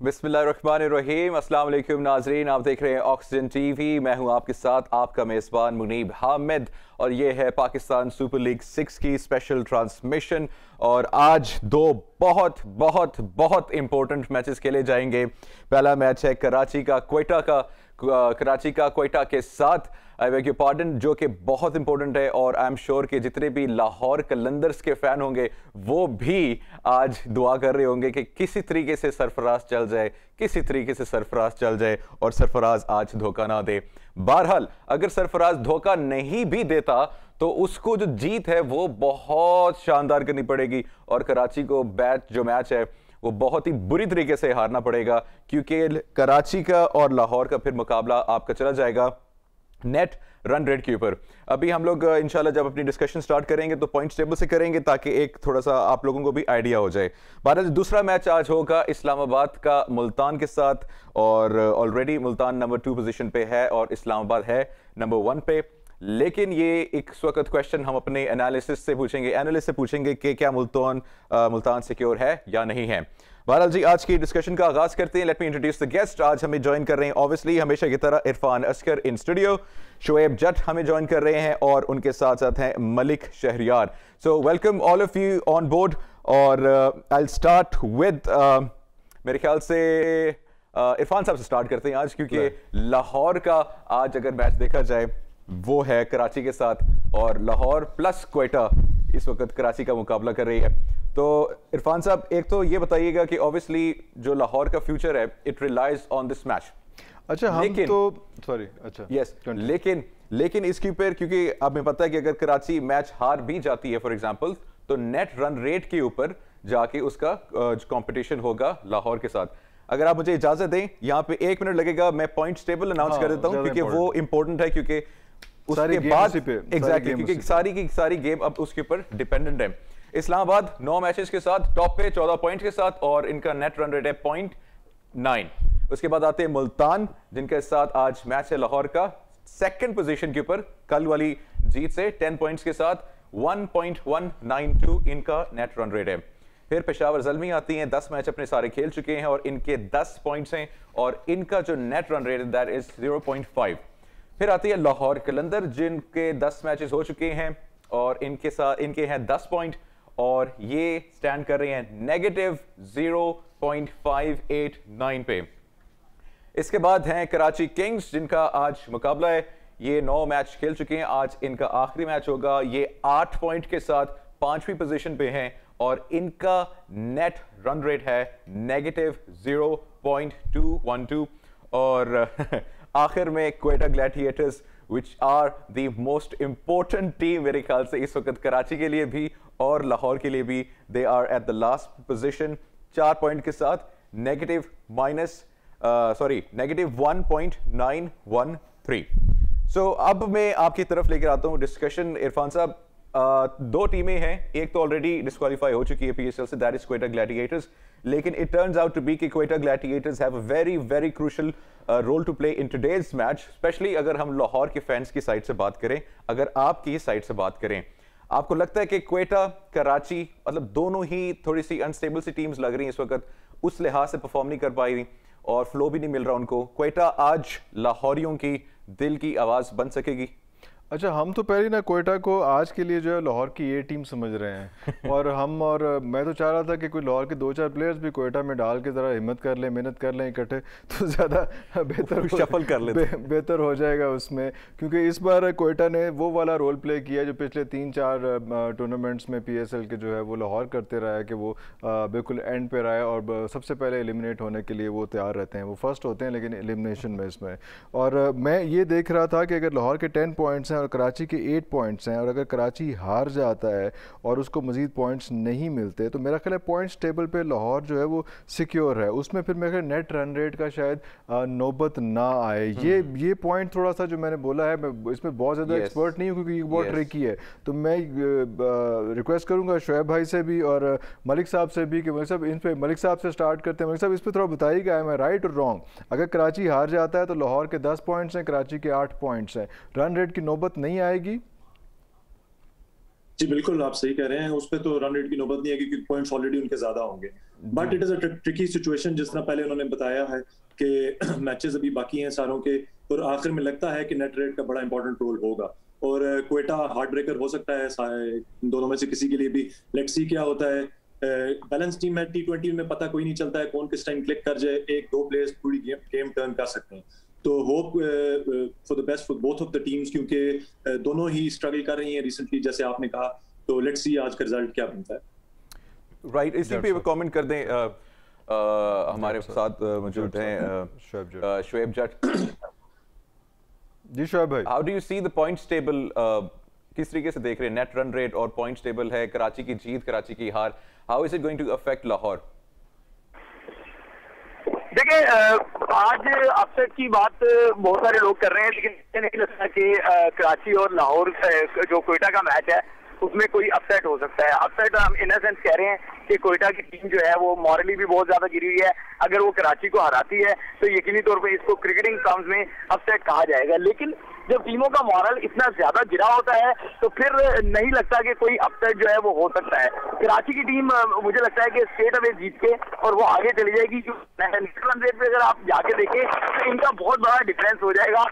बिस्मिल्लाहिर्रहमानिर्रहीम। अस्सलाम वालेकुम नाजरीन, आप देख रहे हैं ऑक्सीजन टीवी। मैं हूं आपके साथ आपका मेज़बान मुनीब हामिद और ये है पाकिस्तान सुपर लीग 6 की स्पेशल ट्रांसमिशन। और आज दो बहुत बहुत बहुत इंपॉर्टेंट मैचेस खेले जाएंगे। पहला मैच है कराची का क्वेटा के साथ, आई बेग योर पार्डन, जो कि बहुत इंपॉर्टेंट है। और आई एम श्योर कि जितने भी लाहौर कलंदर्स के फैन होंगे वो भी आज दुआ कर रहे होंगे कि किसी तरीके से सरफराज चल जाए, किसी तरीके से सरफराज चल जाए और सरफराज आज धोखा ना दे। बहरहाल अगर सरफराज धोखा नहीं भी देता तो उसको जो जीत है वो बहुत शानदार करनी पड़ेगी और कराची को जो मैच है वो बहुत ही बुरी तरीके से हारना पड़ेगा, क्योंकि कराची का और लाहौर का फिर मुकाबला आपका चला जाएगा नेट रन रेट के ऊपर। अभी हम लोग इंशाल्लाह जब अपनी डिस्कशन स्टार्ट करेंगे तो पॉइंट्स टेबल से करेंगे ताकि एक थोड़ा सा आप लोगों को भी आइडिया हो जाए। भारत दूसरा मैच आज होगा इस्लामाबाद का मुल्तान के साथ, और ऑलरेडी मुल्तान नंबर 2 पोजीशन पे है और इस्लामाबाद है नंबर 1 पे। लेकिन ये इस वक्त क्वेश्चन हम अपने एनालिस्ट से पूछेंगे कि क्या मुल्तान सिक्योर है या नहीं है। बहरहाल जी, आज की डिस्कशन का आगाज करते हैं। Let me introduce the guest. आज हमें ज्वाइन कर रहे हैं ऑब्वियसली हमेशा की तरह इरफान अस्कर इन स्टूडियो, शोएब जट हमें ज्वाइन कर रहे हैं और उनके साथ साथ हैं Malik Shahriyar. So welcome all of you on board. और आई विल स्टार्ट विद मेरे ख्याल से इरफान साहब से स्टार्ट करते हैं आज, क्योंकि लाहौर का आज अगर मैच देखा जाए वो है कराची के साथ, और लाहौर प्लस क्वेटा इस वक्त कराची का मुकाबला कर रही है। तो इरफान साहब, एक तो ये बताइएगा कि ऑब्वियसली जो लाहौर का फ्यूचर है it relies on this match. अच्छा, हम तो सॉरी, अच्छा यस, लेकिन इसके ऊपर, क्योंकि हमें पता है कि अगर कराची मैच हार भी जाती है फॉर एग्जांपल, तो नेट रन रेट के ऊपर जाके उसका कंपटीशन होगा लाहौर के साथ। अगर आप मुझे इजाजत दें, यहाँ पे 1 मिनट लगेगा, मैं पॉइंट्स टेबल अनाउंस कर देता हूँ, क्योंकि वो इंपॉर्टेंट है, क्योंकि उसके बाद एग्जैक्टली क्योंकि सारी गेम अब उसके ऊपर डिपेंडेंट है। इस्लामाबाद 9 मैचेस के साथ टॉप पे 14 पॉइंट के साथ, और इनका नेट रन रेट है 0.9। उसके बाद आते हैं मुल्तान, जिनके साथ आज मैच है लाहौर का सेकंड पोजीशन के ऊपर, कल वाली जीत से 10 पॉइंट्स के साथ 1.192 इनका नेट रन रेट है। फिर पेशावर ज़ल्मी आती हैं, 10 मैच अपने सारे खेल चुके हैं और इनके 10 पॉइंट्स हैं और इनका जो नेट रन रेट है दैट इज 0.5। फिर आती है लाहौर कलंदर, जिनके 10 मैचेस हो चुके हैं और इनके हैं 10 पॉइंट और ये स्टैंड कर रहे हैं नेगेटिव 0.589 पे। इसके बाद हैं कराची किंग्स, जिनका आज मुकाबला है। ये 9 मैच खेल चुके हैं, आज इनका आखिरी मैच होगा। ये 8 पॉइंट के साथ 5वीं पोजीशन पे हैं और इनका नेट रन रेट है नेगेटिव 0.212। और आखिर में Quetta Gladiators, which are the most important team मेरे ख्याल से इस वक्त कराची के लिए भी और लाहौर के लिए भी, they are at the last position 4 point के साथ नेगेटिव 1.913। सो अब मैं आपकी तरफ लेकर आता हूं डिस्कशन। इरफान साहब, 2 टीमें हैं, एक तो ऑलरेडी डिस्क्वालीफाई हो चुकी है पीएसएल से, दैट इज क्वेटा ग्लैडिएटर्स। लेकिन it turns out to be कि Quetta Gladiators have a very very crucial role to play in today's match, specially अगर हम लाहौर के फैंस की साइड से बात करें, अगर आपकी साइड से बात करें। आपको लगता है कि क्वेटा कराची मतलब दोनों ही थोड़ी सी अनस्टेबल सी टीम्स लग रही हैं इस वक्त, उस लिहाज से परफॉर्म नहीं कर पाई रही और फ्लो भी नहीं मिल रहा उनको। क्वेटा आज लाहौरियों की दिल की आवाज बन सकेगी? अच्छा, हम तो पहले ना क्वेटा को आज के लिए जो है लाहौर की ये टीम समझ रहे हैं और मैं तो चाह रहा था कि कोई लाहौर के 2-4 प्लेयर्स भी क्वेटा में डाल के ज़रा हिम्मत कर लें, मेहनत कर लें इकट्ठे, तो ज़्यादा बेहतर हो जाएगा उसमें। क्योंकि इस बार क्वेटा ने वो वाला रोल प्ले किया जो पिछले 3-4 टूर्नामेंट्स में पीएसएल के जो है वो लाहौर करते रहा है, कि वो बिल्कुल एंड पे रहा है और सबसे पहले एलिमिनेट होने के लिए वो तैयार रहते हैं। वो फर्स्ट होते हैं लेकिन एलिमिनेशन में इसमें। और मैं ये देख रहा था कि अगर लाहौर के 10 पॉइंट्स हैं और कराची के 8 पॉइंट्स हैं, और अगर कराची हार जाता है और उसको मजीद पॉइंट्स नहीं मिलते, तो मेरा ख्याल है पॉइंट्स टेबल पे लाहौर जो है वो सिक्योर है। उसमें फिर मेरे ख्याल नेट रन रेट का शायद नौबत ना आए। ये पॉइंट थोड़ा सा जो मैंने बोला है, मैं इसमें बहुत ज़्यादा एक्सपर्ट नहीं हूँ क्योंकि ये बहुत ट्रिकी है। तो मैं रिक्वेस्ट करूँगा शोएब भाई से भी और मलिक साहब से भी कि मलिक साहब से स्टार्ट करते हैं। मलिक साहब, इस पर थोड़ा बताइएगा, एम आई राइट और रॉन्ग? अगर कराची हार जाता है तो लाहौर के 10 पॉइंट्स हैं, कराची के 8 पॉइंट्स हैं, रन रेट की नौबत नहीं आएगी? जी बिल्कुल, आप सही कह रहे हैं। उस पे तो रन रेट की नौबत नहीं है क्योंकि पॉइंट्स ऑलरेडी उनके ज्यादा होंगे। But it is a tricky situation, जिस तरह पहले उन्होंने बताया है कि मैचेस अभी बाकी हैं सारों के, और आखिर में लगता है कि नेट रेट का बड़ा इंपॉर्टेंट रोल होगा। और क्वेटा हार्ट ब्रेकर हो सकता है इन दोनों में से किसी के लिए भी। लेट्स सी क्या होता है। बैलेंस टीम है, T20 में पता कोई नहीं चलता है कौन किस टाइम क्लिक कर जाए, एक दो प्लेयर्स पूरी गेम टर्न कर सकते हैं। तो hope for the best for both of the teams, क्योंकि दोनों ही स्ट्रगल कर रही हैं रिसेंटली, जैसे आपने कहा। तो लेट्स सी आज का रिजल्ट क्या बनता है। राइट, इसी पे कमेंट कर दें। हमारे साथ मौजूद हैं शुएब जट। जी शुएब भाई, how do you see the points table? किस तरीके से देख रहे हैं? नेट रन रेट और पॉइंट्स टेबल है, कराची की जीत, कराची की हार, how is it going to affect Lahore? देखिए, आज अपसेट की बात बहुत सारे लोग कर रहे हैं, लेकिन मुझे नहीं लगता कि कराची और लाहौर जो कोयटा का मैच है उसमें कोई अपसेट हो सकता है। अपसेट हम इन सेंस कह रहे हैं कि कोयटा की टीम जो है वो मॉरली भी बहुत ज्यादा गिरी हुई है। अगर वो कराची को हराती है तो यकीनी तौर पे इसको क्रिकेटिंग टर्म्स में अपसेट कहा जाएगा। लेकिन जब टीमों का मॉरल इतना ज्यादा गिरा होता है तो फिर नहीं लगता कि कोई अपसेट जो है वो हो सकता है। कराची की टीम मुझे लगता है कि स्ट्रेट अवे जीत के और वो आगे चली जाएगी। रन रेट पे अगर आप जाके देखें तो इनका बहुत बड़ा डिफरेंस हो जाएगा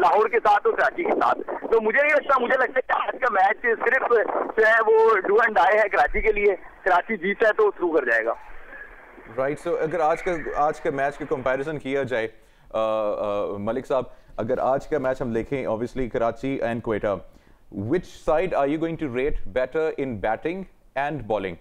लाहौर के साथ और कराची के साथ। तो मुझे नहीं लगता, मुझे लगता है कि आज का मैच सिर्फ जो है वो डू एंड डाई है कराची के लिए। कराची जीता है तो थ्रू कर जाएगा। राइट, सो अगर आज के मैच के कंपैरिजन किया जाए, मलिक साहब, अगर आज का मैच हम देखें, obviously Karachi and Quetta, which side are you going to rate better in batting and bowling?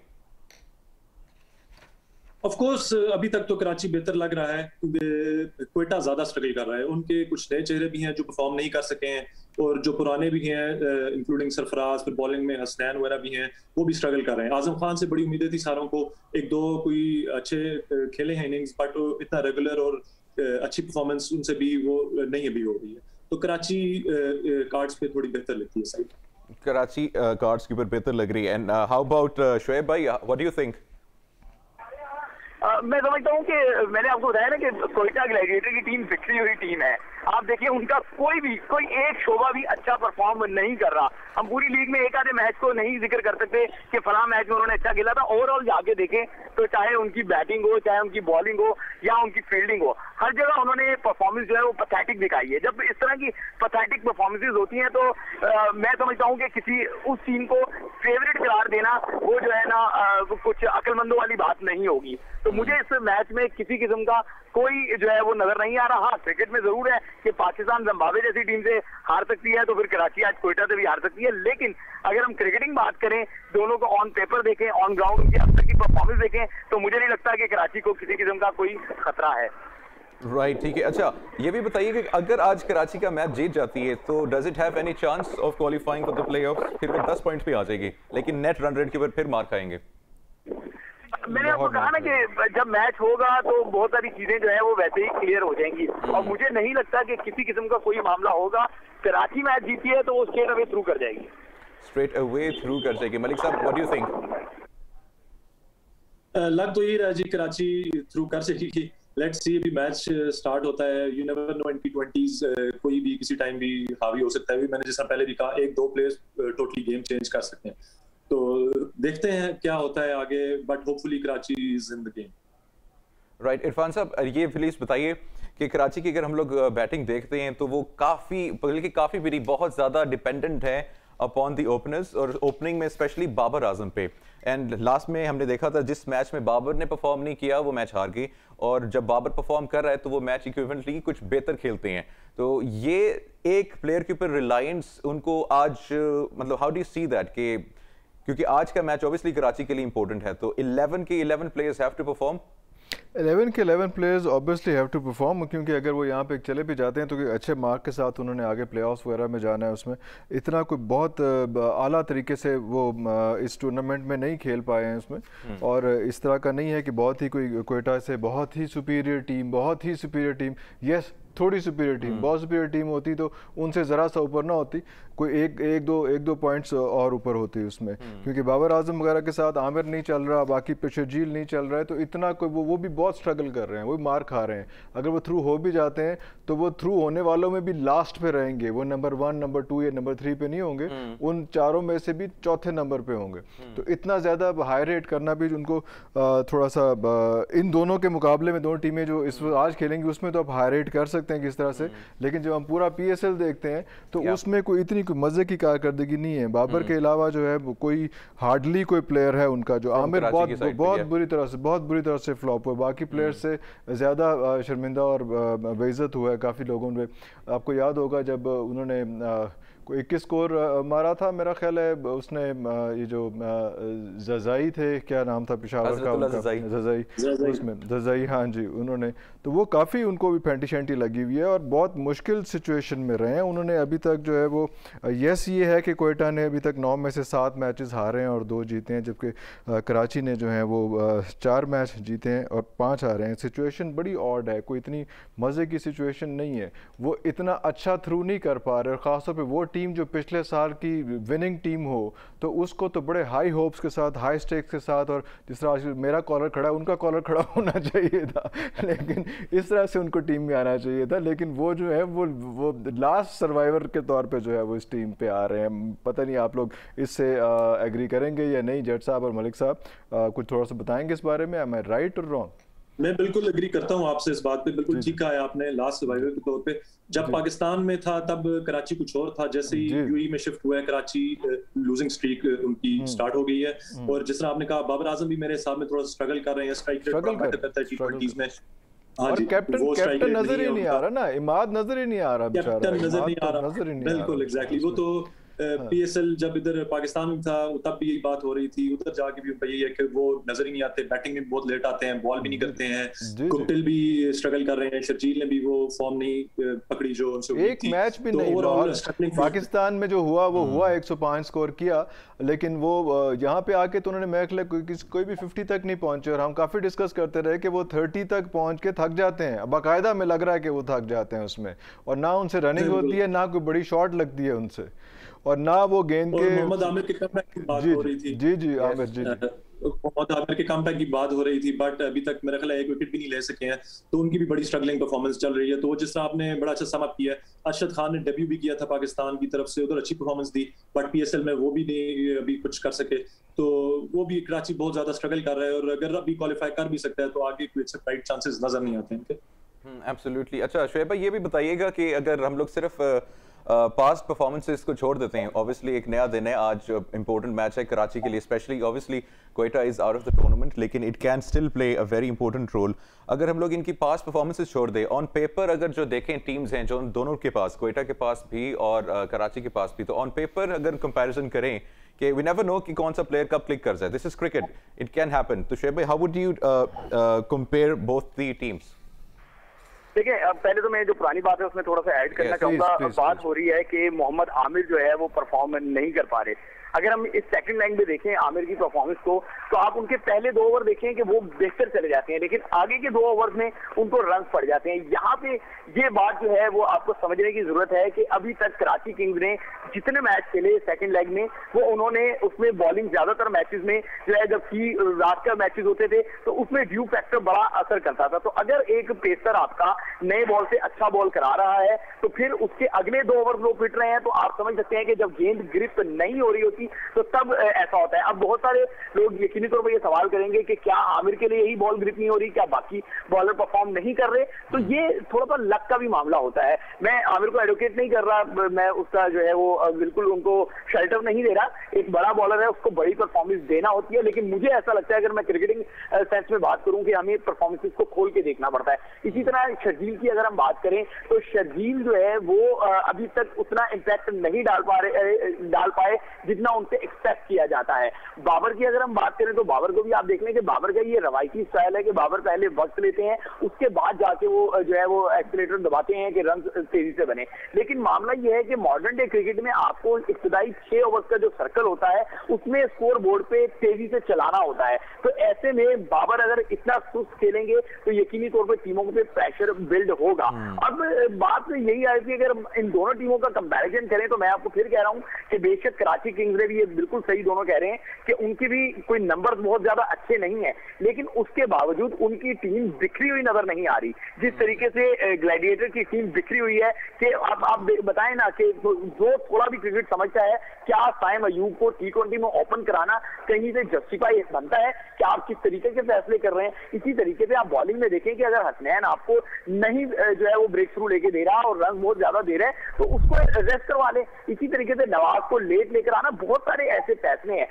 Of course अभी तक तो कराची बेहतर लग रहा है, क्योंकि क्वेटा ज्यादा स्ट्रगल कर रहा है। उनके कुछ नए चेहरे भी हैं जो परफॉर्म नहीं कर सके हैं, और जो पुराने भी हैं इंक्लूडिंग सरफराज, फिर बॉलिंग में हसनैन वगैरह भी हैं, वो भी स्ट्रगल कर रहे हैं। आजम खान से बड़ी उम्मीदें थी सारों को, एक दो कोई अच्छे खेले हैं इनिंग्स, बट इतना रेगुलर और अच्छी परफॉर्मेंस उनसे भी वो नहीं अभी हो रही है। तो कराची कार्ड्स पे थोड़ी बेहतर लगती है साइड। कराची कार्ड्स के ऊपर बेहतर लग रही है। एंड हाउ अबाउट शुएब भाई, व्हाट डू यू थिंक? मैं समझता हूँ कि मैंने आपको बताया ना कि कोयटा ग्लैडिएटर की टीम बिखरी हुई टीम है। आप देखिए उनका कोई एक शोबा भी अच्छा परफॉर्म नहीं कर रहा। हम पूरी लीग में एक आधे मैच को नहीं जिक्र कर सकते कि फलां मैच में उन्होंने अच्छा खेला था। ओवरऑल जाके देखें तो चाहे उनकी बैटिंग हो, चाहे उनकी बॉलिंग हो या उनकी फील्डिंग हो, हर जगह उन्होंने परफॉर्मेंस जो है वो पथेटिक दिखाई है। जब इस तरह की पथेटिक परफॉर्मेंसेज होती हैं तो मैं समझता हूँ कि किसी उस टीम को फेवरेट करार देना वो जो है ना कुछ अक्लमंदों वाली बात नहीं होगी। तो मुझे इस मैच में किसी किस्म का कोई जो है वो नजर नहीं आ रहा। हाँ, क्रिकेट में जरूर है कि पाकिस्तान जिम्बाब्वे जैसी टीम से हार सकती है, तो फिर कराची आज कोयटा से भी हार सकती है। लेकिन अगर हम क्रिकेटिंग बात करें, दोनों को ऑन पेपर देखें, ऑन ग्राउंड उनकी अब तक की परफॉर्मेंस देखें, तो मुझे नहीं लगता कि कराची को किसी किस्म का कोई खतरा है। राइट, ठीक है। अच्छा, ये भी बताइए कि अगर आज कराची का मैच जीत जाती है तो does it have any chance of qualifying for the playoffs? फिर वो 10 पॉइंट्स पे आ जाएगी, लेकिन नेट रन रेट के ऊपर फिर मार खाएंगे। मैंने आपको कहा ना कि जब मैच होगा तो बहुत सारी चीजें जो है वो वैसे ही क्लियर हो जाएंगी, और मुझे नहीं लगता कि किसी किस्म का कोई मामला होगा। कराची मैच जीती है तो वो स्ट्रेट अवे थ्रू कर जाएगी। स्ट्रेट अवे थ्रू कर जाएगी। मलिक साहब, व्हाट डू यू थिंक? लग तो ये रहा जी कराची थ्रू कर सकेगी। लेट्स सी, अभी मैच स्टार्ट होता है। You never know in T20s, कोई भी किसी टाइम भी हावी हो सकता है। मैंने जैसा पहले भी कहा, एक दो प्लेयर्स टोटली गेम चेंज कर सकते हैं। तो देखते हैं क्या होता है आगे, but hopefully Karachi is in the game. Right, Irfan साहब, ये प्लीज बताइए कि कराची की अगर हम लोग बैटिंग देखते हैं तो वो काफी मेरी बहुत ज्यादा डिपेंडेंट है अपॉन दी ओपनर्स, और ओपनिंग में स्पेशली बाबर आजम पे। एंड लास्ट में हमने देखा था जिस मैच में बाबर ने परफॉर्म नहीं किया वो मैच हार गई, और जब बाबर परफॉर्म कर रहा है तो वो मैच इक्विवेलेंटली कुछ बेहतर खेलते हैं। तो ये एक प्लेयर के ऊपर रिलायंस उनको आज, मतलब how do you see that, कि क्योंकि आज का मैच ऑब्वियसली कराची के लिए इंपॉर्टेंट है, तो 11 के 11 प्लेयर्स हैव टू परफॉर्म। 11 के 11 players obviously have to perform, क्योंकि अगर वो यहाँ पे चले भी जाते हैं तो अच्छे मार्क के साथ उन्होंने आगे प्लेऑफ्स वगैरह में जाना है। उसमें इतना कोई बहुत आला तरीके से वो इस टूर्नामेंट में नहीं खेल पाए हैं उसमें, और इस तरह का नहीं है कि बहुत ही कोई कोयटा से बहुत ही सुपीरियर टीम, बहुत ही सुपीरियर टीम। यस, थोड़ी सुपीरियर टीम, बहुत सुपीरियर टीम होती तो उनसे ज़रा सा ऊपर ना होती, कोई एक दो पॉइंट्स और ऊपर होती उसमें, क्योंकि बाबर आजम वगैरह के साथ आमिर नहीं चल रहा, बाकी पे शर्जील नहीं चल रहा है, तो इतना कोई वो भी बहुत स्ट्रगल कर रहे हैं, वो भी मार खा रहे हैं। अगर वो थ्रू हो भी जाते हैं तो वो थ्रू होने वालों में भी लास्ट पे रहेंगे, वो नंबर 1, नंबर 2 या नंबर 3 पे नहीं होंगे, उन चारों में से भी चौथे नंबर पे होंगे। तो इतना ज़्यादा हाई रेट करना भी उनको थोड़ा सा, इन दोनों के मुकाबले में दोनों टीमें जो इस आज खेलेंगी उसमें तो आप हाई रेट कर सकते हैं किस तरह से, लेकिन जब हम पूरा PSL देखते हैं तो उसमें कोई इतनी कोई मजे की कारकर्दगी नहीं है। बाबर के अलावा जो है कोई हार्डली कोई प्लेयर है उनका, जो आमिर बहुत बुरी तरह से फ्लॉप हुआ, बाकी प्लेयर से ज़्यादा शर्मिंदा और बेइज्जत हुआ है काफ़ी लोगों में। आपको याद होगा जब उन्होंने कोई 21 स्कोर मारा था, मेरा ख्याल है उसने, ये जो जज़ाई थे, क्या नाम था पेशावर का उनका, जज़ाई, हाँ जी, उन्होंने, तो वो काफ़ी उनको भी फैंटी शैंटी लगी हुई है और बहुत मुश्किल सिचुएशन में रहे हैं उन्होंने अभी तक जो है वो। यस ये है कि कोयटा ने अभी तक 9 में से 7 मैचेस हारे हैं और 2 जीते हैं, जबकि कराची ने जो है वो 4 मैच जीते हैं और 5 हारे हैं। सिचुएशन बड़ी ऑड है, कोई इतनी मज़े की सिचुएशन नहीं है, वो इतना अच्छा थ्रू नहीं कर पा रहे, और ख़ासतौर पर वो टीम जो पिछले साल की विनिंग टीम हो तो उसको तो बड़े हाई होप्स के साथ, हाई स्टेक्स के साथ, और जिस तरह आज मेरा कॉलर खड़ा है उनका कॉलर खड़ा होना चाहिए था, लेकिन इस तरह से उनको टीम में आना चाहिए था, लेकिन वो जो है वो लास्ट सर्वाइवर के तौर पे जो है वो इस टीम पे आ रहे हैं। पता नहीं आप लोग इससे एग्री करेंगे या नहीं, जट साहब और मलिक साहब, कुछ थोड़ा सा बताएंगे इस बारे में, एम आई राइट और रॉन्ग? मैं बिल्कुल एग्री करता हूं आपसे इस बात पे, बिल्कुल ठीक कहा है आपने। लास्ट सर्वाइवर के तौर पे जब पाकिस्तान में था तब कराची कुछ और था, जैसे ही यूएई में शिफ्ट हुआ है कराची लूजिंग स्ट्रीक उनकी स्टार्ट हो गई है, और जिस तरह आपने कहा बाबर आजम भी मेरे हिसाब में थोड़ा स्ट्रगल कर रहे हैं, स्ट्राइक रेट बेटर करता है T20s में। और कैप्टन नजर ही नहीं आ रहा ना, इमाद नजर ही नहीं आ रहा, कैप्टन नजर नहीं आ रहा, बिल्कुल एग्जैक्टली। वो तो PSL जब इधर पाकिस्तान में था तब भी यही बात हो रही थी, उधर जाके भी उनका यही है कि वो नजर ही नहीं आते, बैटिंग में बहुत लेट आते हैं, बॉल भी नहीं करते हैं। कुप्टिल भी स्ट्रगल कर रहे हैं, शर्जील ने भी वो फॉर्म नहीं पकड़ी जो उनसे एक मैच भी नहीं। पाकिस्तान में जो हुआ वो हुआ, 105 स्कोर किया, लेकिन वो यहाँ पे आके तो उन्होंने मैं कोई भी 50 तक नहीं पहुंचे, और हम काफी डिस्कस करते रहे कि वो 30 तक पहुंच के थक जाते हैं, बाकायदा में लग रहा है कि वो थक जाते हैं उसमें, और ना उनसे रनिंग होती है, ना कोई बड़ी शॉट लगती है उनसे, और ना वो गेंद के। मोहम्मद आमिर के कमबैक की बात हो रही थी, जी आमिर जी, मोहम्मद आमिर के कमबैक की बात हो रही थी, बट अभी तक मेरा ख्याल है 1 विकेट भी नहीं ले सके हैं, तो उनकी भी बड़ी स्ट्रगलिंग परफॉर्मेंस चल रही है। तो जिस तरह आपने बड़ा अच्छा समअप किया, अरशद खान ने डेब्यू भी किया था पाकिस्तान की तरफ से, उधर अच्छी परफॉर्मेंस दी, बट PSL में वो भी नहीं अभी कुछ कर सके, तो वो भी कराची बहुत ज्यादा स्ट्रगल कर रहा है, और अगर अभी क्वालिफाई कर भी सकता है तो आगे कोई राइट चांसेस नजर नहीं आते हैं। एब्सोल्युटली। अच्छा शोएब भाई, ये भी बताइएगा कि अगर हम लोग सिर्फ पास्ट परफॉर्मेंसेस को छोड़ देते हैं, ऑब्वियसली एक नया दिन है आज, इंपॉर्टेंट मैच है कराची के लिए specially, obviously Quetta is out of the tournament, लेकिन it can still play a very important role. अगर हम लोग इनकी पास्ट परफॉर्मेंसेस छोड़ दें, ऑन पेपर अगर जो देखें टीम्स हैं जो दोनों के पास, क्वेटा के पास भी और कराची के पास भी, तो ऑन पेपर अगर कंपैरिजन करें कि वी नेवर नो कि कौन सा प्लेयर कब क्लिक कर जाए, this is cricket, it can happen. तो शोएब भाई, how would you compare both the teams? देखिए, अब पहले तो मैं जो पुरानी बात है उसमें थोड़ा सा ऐड करना चाहूंगा। बात हो रही है कि मोहम्मद आमिर जो है वो परफॉर्म नहीं कर पा रहे। अगर हम इस सेकंड लाइन में देखें आमिर की परफॉर्मेंस को, तो आप उनके पहले 2 ओवर देखें कि वो बेहतर चले जाते हैं, लेकिन आगे के 2 ओवर में उनको रन पड़ जाते हैं। यहाँ पे ये बात जो है वो आपको समझने की जरूरत है कि अभी तक कराची किंग्स ने जितने मैच खेले सेकंड लेग में, वो उन्होंने उसमें बॉलिंग ज्यादातर मैचेस में जो है, जबकि रात का मैचेस होते थे तो उसमें ड्यू फैक्टर बड़ा असर करता था। तो अगर एक पेसर आपका नए बॉल से अच्छा बॉल करा रहा है तो फिर उसके अगले 2 ओवर वो फिट रहे हैं, तो आप समझ सकते हैं कि जब गेंद ग्रिप नहीं हो रही होती तो तब ऐसा होता है। अब बहुत सारे लोग यकीनी तौर पर ये सवाल करेंगे कि क्या आमिर के लिए यही बॉल ग्रिप नहीं हो रही, क्या बाकी बॉलर परफॉर्म नहीं कर रहे, तो ये थोड़ा सा लक का भी मामला होता है। मैं आमिर को एडवोकेट नहीं कर रहा, मैं उसका जो है वो बिल्कुल उनको शेल्टर नहीं दे रहा, एक बड़ा बॉलर है उसको बड़ी परफॉर्मेंस देना होती है, लेकिन मुझे ऐसा लगता है अगर मैं क्रिकेटिंग सेंस में बात करूं कि हमें परफॉर्मेंसेस को खोल के देखना पड़ता है। इसी तरह शर्जील की अगर हम बात करें तो शर्जील जो है वो अभी तक उतना इम्पैक्ट नहीं डाल पाए जितना उनसे एक्सपेक्ट किया जाता है। बाबर की अगर हम बात करें तो बाबर को भी आप देख लें कि बाबर का ये रवायती स्टाइल है कि बाबर पहले वक्त लेते हैं, उसके बाद जाके वो जो है वो एक्सीलेटर दबाते हैं कि रन तेजी से बने। लेकिन मामला ये है कि मॉडर्न डे क्रिकेट में आपको इब्तदाई 6 ओवर का जो सर्कल होता है उसमें स्कोर बोर्ड पे तेजी से चलाना होता है। तो ऐसे में बाबर अगर इतना सुस्त खेलेंगे तो यकीनी तौर पर टीमों पे प्रेशर बिल्ड होगा। अब बात यही है कि अगर इन दोनों टीमों का कंपैरिजन करें तो मैं आपको फिर कह रहा हूं कि बेशक कराची किंग्स ने भी, ये बिल्कुल सही दोनों कह रहे हैं कि उनकी भी कोई नंबर बहुत ज्यादा अच्छे नहीं है, लेकिन उसके बावजूद उनकी टीम बिखरी हुई नजर नहीं आ रही। जिस तरीके से ग्लैडिएटर की टीम बिखरी हुई है कि आप बताएं ना कि जो थोड़ा भी क्रिकेट समझता है, क्या साइम अयूब को T20 में ओपन कराना कहीं से जस्टिफाई बनता है? कि आप किस तरीके के फैसले कर रहे हैं? इसी तरीके से आप बॉलिंग में देखें कि अगर हसनैन आपको नहीं जो है वो ब्रेक थ्रू लेके दे रहा और रन बहुत ज्यादा दे रहे हैं तो उसको रेस्ट करवा ले। इसी तरीके से नवाज को लेट लेकर आना, बहुत सारे ऐसे फैसले हैं।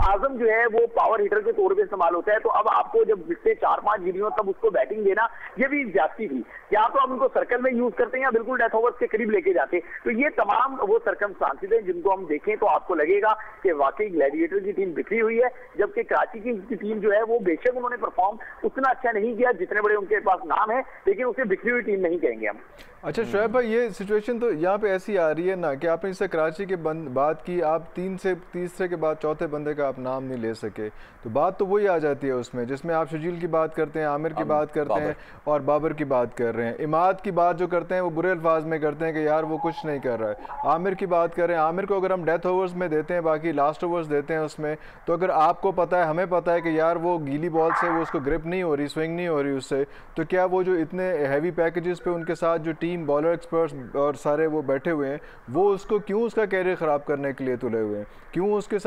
आजम जो है वो पावर हिटर के तौर पे इस्तेमाल होता है, तो अब आपको जब विकेटें 4-5 गिरी हो तब उसको बैटिंग देना, ये भी ज्यादती थी। या तो आप उनको सर्कल में यूज करते हैं या बिल्कुल डेथ ओवर्स के करीब लेके जाते। तो ये तमाम वो सर्कमस्टांसेस हैं जिनको हम देखें तो आपको लगेगा कि वाकई ग्लैडिएटर की टीम बिखरी हुई है, जबकि कराची की टीम जो है वो बेशक उन्होंने परफॉर्म उतना अच्छा नहीं किया जितने बड़े उनके पास नाम है, लेकिन उसे बिखरी हुई टीम नहीं कहेंगे हम। अच्छा शोएब भाई, ये सिचुएशन तो यहाँ पे ऐसी आ रही है ना कि आपने इससे कराची के बात की, आप तीसरे के बाद चौथे बंदे का आप नाम नहीं ले सके, तो बात तो वही आ जाती है उसमें, जिसमें आप शजील की बात करते हैं, आमिर की बात करते हैं और बाबर की बात कर रहे हैं। इमाद की बात जो करते हैं वो बुरे अल्फाज में करते हैं कि यार वो कुछ नहीं कर रहा है। आमिर की बात कर रहे हैं, आमिर को अगर हम डेथ ओवर्स में देते हैं, बाकी लास्ट ओवर्स देते हैं उसमें, तो अगर आपको पता है, हमें पता है कि यार वो गीली बॉल से वो उसको ग्रिप नहीं हो रही, स्विंग नहीं हो रही उससे, तो क्या वो जो इतने हैवी पैकेजेस पे उनके साथ जो टीम बॉलर एक्सपर्ट्स और सारे वो बैठे हुए हैं, वो उसको क्यों उसका कैरियर ख़राब करने के लिए तुले हुए हैं? क्यों उसके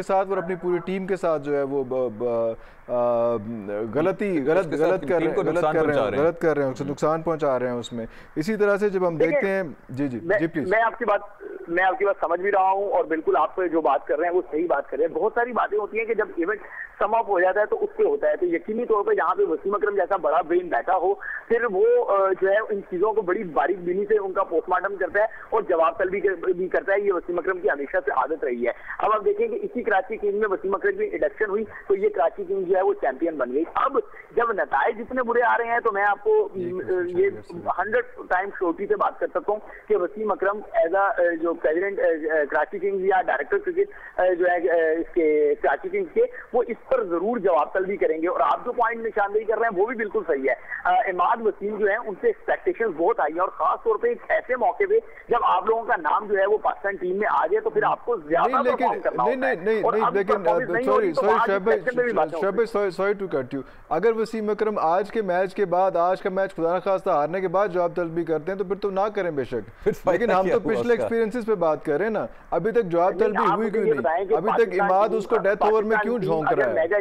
साथ और अपनी पूरी टीम के साथ जो है वो गलत कर रहे हैं, उसको नुकसान पहुंचा रहे हैं उसमें। इसी तरह से जब हम देखते हैं, जी प्लीज। मैं आपकी बात समझ भी रहा हूं और बिल्कुल आप जो बात कर रहे हैं वो सही बात कर रहे हैं। बहुत सारी बातें होती हैं कि जब इवेंट सम अप हो जाता है तो उससे होता है, तो यकीनी तौर पे जहां पे वसीम अकरम जैसा बड़ा ब्रेन बैठा हो, फिर वो जो है इन चीजों को बड़ी बारीक बीनी से उनका पोस्टमार्टम करता है और जवाब तलब भी करता है। ये वसीम अकरम की हमेशा से आदत रही है। अब आप देखें कि इसी कराची किंग्स में वसीम अकरम की इंडक्शन हुई तो ये कराची किंग्स जो है वो चैंपियन बन गई। अब जब नताइज जितने बुरे आ रहे हैं तो मैं आपको ये 100 टाइम श्योरिटी से बात कर सकता हूँ कि वसीम अकरम एज अ जो प्रेसिडेंट कराची किंग्स या डायरेक्टर क्रिकेट जो है इसके कराची किंग्स के, वो इस पर जरूर जवाब तलबी करेंगे। और आप जो पॉइंट निशानदेही कर रहे हैं वो भी बिल्कुल सही है। इमाद वसीम जो है उनसे एक्सपेक्टेशंस बहुत आई है और खास तौर पे एक ऐसे मौके पे जब आप लोगों का नाम जो है वो पाकिस्तान टीम में आ जाए तो फिर आपको ज्यादा परफॉर्म करना होता है। सॉरी टू कट यू, अगर वसीम अकरम आज के मैच के बाद, आज का मैच खुदा न खास्ता हारने के बाद जवाब तलबी करते हैं तो फिर तो ना करें बेशक, लेकिन हम तो पिछले एक्सपीरियंसेस पे बात कर रहे हैं ना। अभी तक जवाब तलबी हुई क्यों नहीं? अभी तक इमाद उसको डेथ ओवर में क्यों झोंक रहा है? मेगा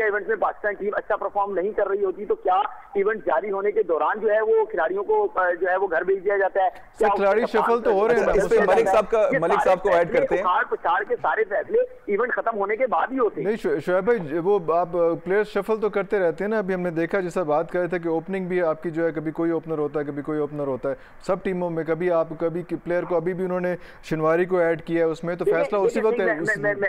इवेंट्स में पाकिस्तान टीम अच्छा परफॉर्म नहीं कर रही होती तो क्या इवेंट जारी होने के दौरान जो है वो खिलाड़ियों को जो है वो घर भेज दिया जाता है? खिलाड़ी शफल तो हो रहे हैं। इस पे मलिक साहब को ऐड करते हैं। पछाड़ के सारे फैसले इवेंट खत्म होने के बाद ही होते हैं। नहीं शोएब भाई, वो आप प्लेयर्स शफल तो करते रहते हैं ना। अभी हमने देखा, जैसा बात कर रहे थे कि ओपनिंग भी आपकी जो है कभी कोई ओपनर होता है, कभी कोई ओपनर होता है सब टीमों में। कभी प्लेयर को अभी भी उन्होंने शिनवारी को ऐड किया है उसमें, तो फैसला उसी वक्त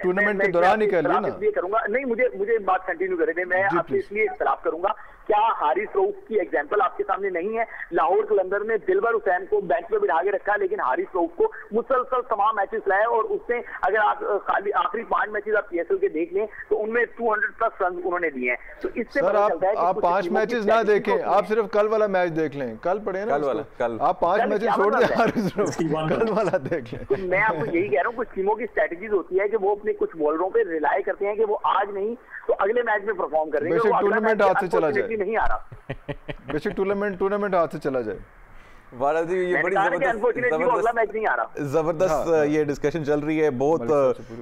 टूर्नामेंट के दौरान ही कर लिया ना। करूंगा नहीं, मुझे बात कंटिन्यू करें, मैं आपसे इसलिए इख्तिलाफ करूंगा। क्या हारिस रऊफ की एग्जांपल आपके सामने नहीं है? लाहौर कलंदर में दिलबर हुसैन को बेंच पे बिठा के रखा, लेकिन हारिस रऊफ को मुसलसल तमाम मैचेस लाए और उसने, अगर आप खाली आखिरी 5 मैचेस आप PSL के देख लें तो उनमें 200+ रन उन्होंने दिए हैं। तो इससे पता चलता है कि आप 5 मैचेस ना देखें, आप सिर्फ कल वाला मैच देख लें। कल पड़े ना, कल आप 5 मैचेस छोड़ दें, हारिस रऊफ कल वाला देख लें। तो मैं आपको यही कह रहा हूँ, कुछ टीमों की स्ट्रेटजीज होती है कि वो अपने कुछ बॉलरों पे रिलाई करते हैं कि वो आज नहीं तो अगले मैच में परफॉर्म कर रहे हैं। बेशक टूर्नामेंट हाथ से चला जाए, नहीं आ रहा बेशक टूर्नामेंट हाथ से चला जाए। ये बड़ी जबरदस्त ये डिस्कशन चल रही है बोथ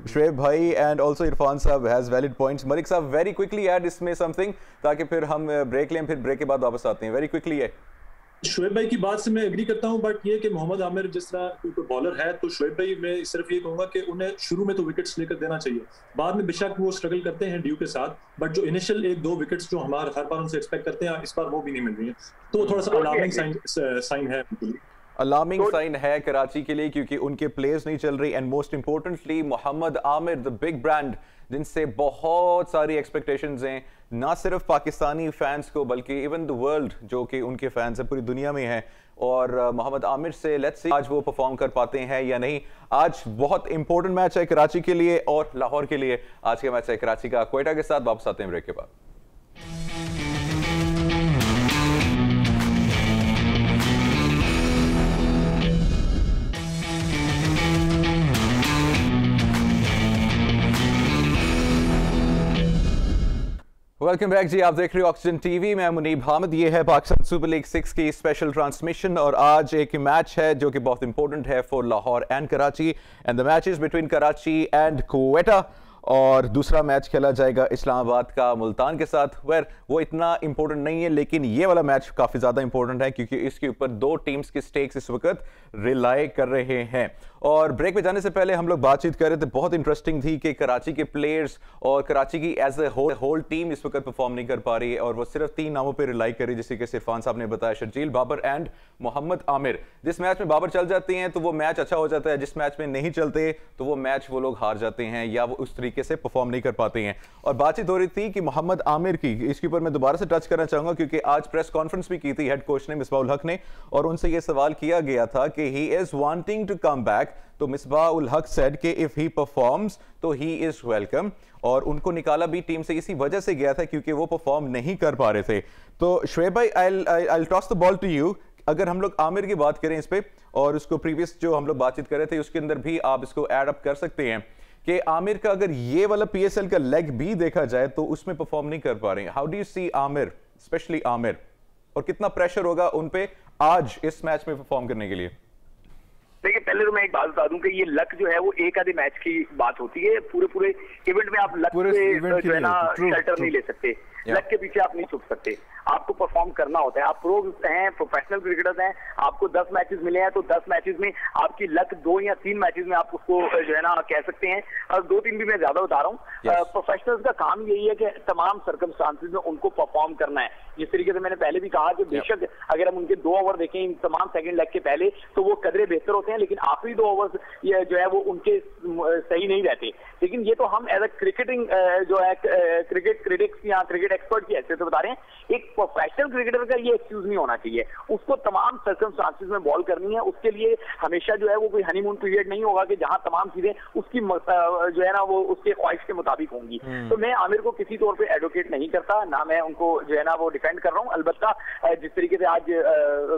शुएब भाई एंड आल्सो इरफान साहब has valid points. Malik sahab very quickly add इसमें समथिंग, ताकि फिर हम ब्रेक लें, फिर ब्रेक के बाद वापस आते हैं। वेरी क्विकली है। शुएब भाई की बात से मैं एग्री करता हूं, बट ये कि मोहम्मद आमिर जिस तरह बॉलर है, तो शुएब भाई मैं सिर्फ ये कहूंगा कि उन्हें शुरू में तो विकेट्स लेकर देना चाहिए। बाद में बेशक वो स्ट्रगल करते हैं ड्यू के साथ, बट जो इनिशियल 1-2 विकेट्स जो हर बार उनसे एक्सपेक्ट करते हैं, इस बार वो भी नहीं मिल रही है। तो थोड़ा सा अलार्मिंग साइन है, अलार्मिंग साइन है कराची के लिए, क्योंकि उनके प्लेयर्स नहीं चल रही। And most importantly Mohammad Amir the big brand, जिनसे बहुत सारी एक्सपेक्टेशंस हैं, ना सिर्फ पाकिस्तानी फैंस को बल्कि इवन द वर्ल्ड जो कि उनके फैंस हैं पूरी दुनिया में हैं। और मोहम्मद आमिर से लेट्स सी आज वो परफॉर्म कर पाते हैं या नहीं। आज बहुत इंपॉर्टेंट मैच है कराची के लिए और लाहौर के लिए। आज का मैच है कराची का क्वेटा के साथ। वापस आते हैं ब्रेक के बाद। वेलकम बैक जी, आप देख रहे हो ऑक्सीजन टीवी। मैं मुनीब हामिद। ये है पाकिस्तान सुपर लीग 6 की स्पेशल ट्रांसमिशन और आज एक मैच है जो कि बहुत इंपॉर्टेंट है for Lahore and Karachi and the match is between Karachi and Quetta और दूसरा मैच खेला जाएगा इस्लामाबाद का मुल्तान के साथ। वेर वो इतना इंपॉर्टेंट नहीं है लेकिन ये वाला मैच काफ़ी ज़्यादा इंपॉर्टेंट है क्योंकि इसके ऊपर दो टीम्स के स्टेक्स इस वक्त रिलाई कर रहे हैं। और ब्रेक में जाने से पहले हम लोग बातचीत कर रहे थे, बहुत इंटरेस्टिंग थी कि कराची के प्लेयर्स और कराची की एज ए होल टीम इस वक्त परफॉर्म नहीं कर पा रही है और वो सिर्फ 3 नामों पर रिलाई कर रही है, जैसे कि इरफान साहब ने बताया, शर्जील, बाबर एंड मोहम्मद आमिर। जिस मैच में बाबर चल जाती हैं तो वो मैच अच्छा हो जाता है, जिस मैच में नहीं चलते तो वो मैच वो लोग हार जाते हैं या वो उस तरीके से परफॉर्म नहीं कर पाते हैं। और बातचीत हो रही थी कि मोहम्मद आमिर की, इसके ऊपर मैं दोबारा से टच करना चाहूंगा क्योंकि आज प्रेस कॉन्फ्रेंस भी की थी हेड कोच ने, मिसबाह उल हक ने, और उनसे यह सवाल किया गया था कि he is wanting to come back. तो मिसबाह उल हक सेड कि इफ ही परफॉर्म्स तो ही इज वेलकम, और उनको निकाला भी टीम से इसी वजह से गया था क्योंकि वो परफॉर्म नहीं कर पा रहे थे। तो शुएब भाई, I toss the ball to you. अगर हम लोग आमिर की बात करें इस पे और उसको प्रीवियस जो हम लोग बातचीत कर रहे थे उसके अंदर भी आप इसको ऐड अप कर सकते हैं कि आमिर का अगर ये वाला पीएसएल का लेग भी देखा जाए तो उसमें परफॉर्म नहीं कर पा रहे हैं। How do you see Amir, especially Amir, और कितना प्रेशर होगा उन पे आज इस मैच में परफॉर्म करने के लिए? देखिए, पहले तो मैं एक बात बता दूं कि ये लक जो है वो एक आधे मैच की बात होती है। पूरे इवेंट में आप लक से जो है ना शेल्टर नहीं ले सकते, लक के पीछे आप नहीं छुप सकते, आपको परफॉर्म करना होता है। आप प्रो हैं, प्रोफेशनल क्रिकेटर्स हैं, आपको 10 मैचेस मिले हैं तो 10 मैचेस में आपकी लक 2 या 3 मैचेस में आप उसको जो है ना कह सकते हैं, और 2-3 भी मैं ज्यादा बता रहा हूँ। प्रोफेशनल्स का काम यही है कि तमाम सर्कमस्टांसेस में उनको परफॉर्म करना है। जिस तरीके से मैंने पहले भी कहा कि बेशक अगर हम उनके 2 ओवर देखें इन तमाम सेकंड लेग के पहले तो वो कदरे बेहतर होते हैं, लेकिन आखिरी 2 ओवर्स ये जो है वो उनके सही नहीं रहते। लेकिन ये तो हम एज ए क्रिकेटिंग जो है क्रिकेट क्रिटिक्स या क्रिकेट एक्सपर्ट की हैसियत से बता रहे हैं। एक प्रोफेशनल क्रिकेटर का ये एक्सक्यूज नहीं होना चाहिए, उसको तमाम सर्कमस्टांसेस में बॉल करनी है। उसके लिए हमेशा जो है वो कोई हनीमून पीरियड नहीं होगा कि जहां तमाम चीजें उसकी जो है ना वो उसके ख्वाहिश के मुताबिक होंगी। तो मैं आमिर को किसी तौर पे एडवोकेट नहीं करता, ना मैं उनको जो है ना वो डिफेंड कर रहा हूं। अलबत्ता जिस तरीके से आज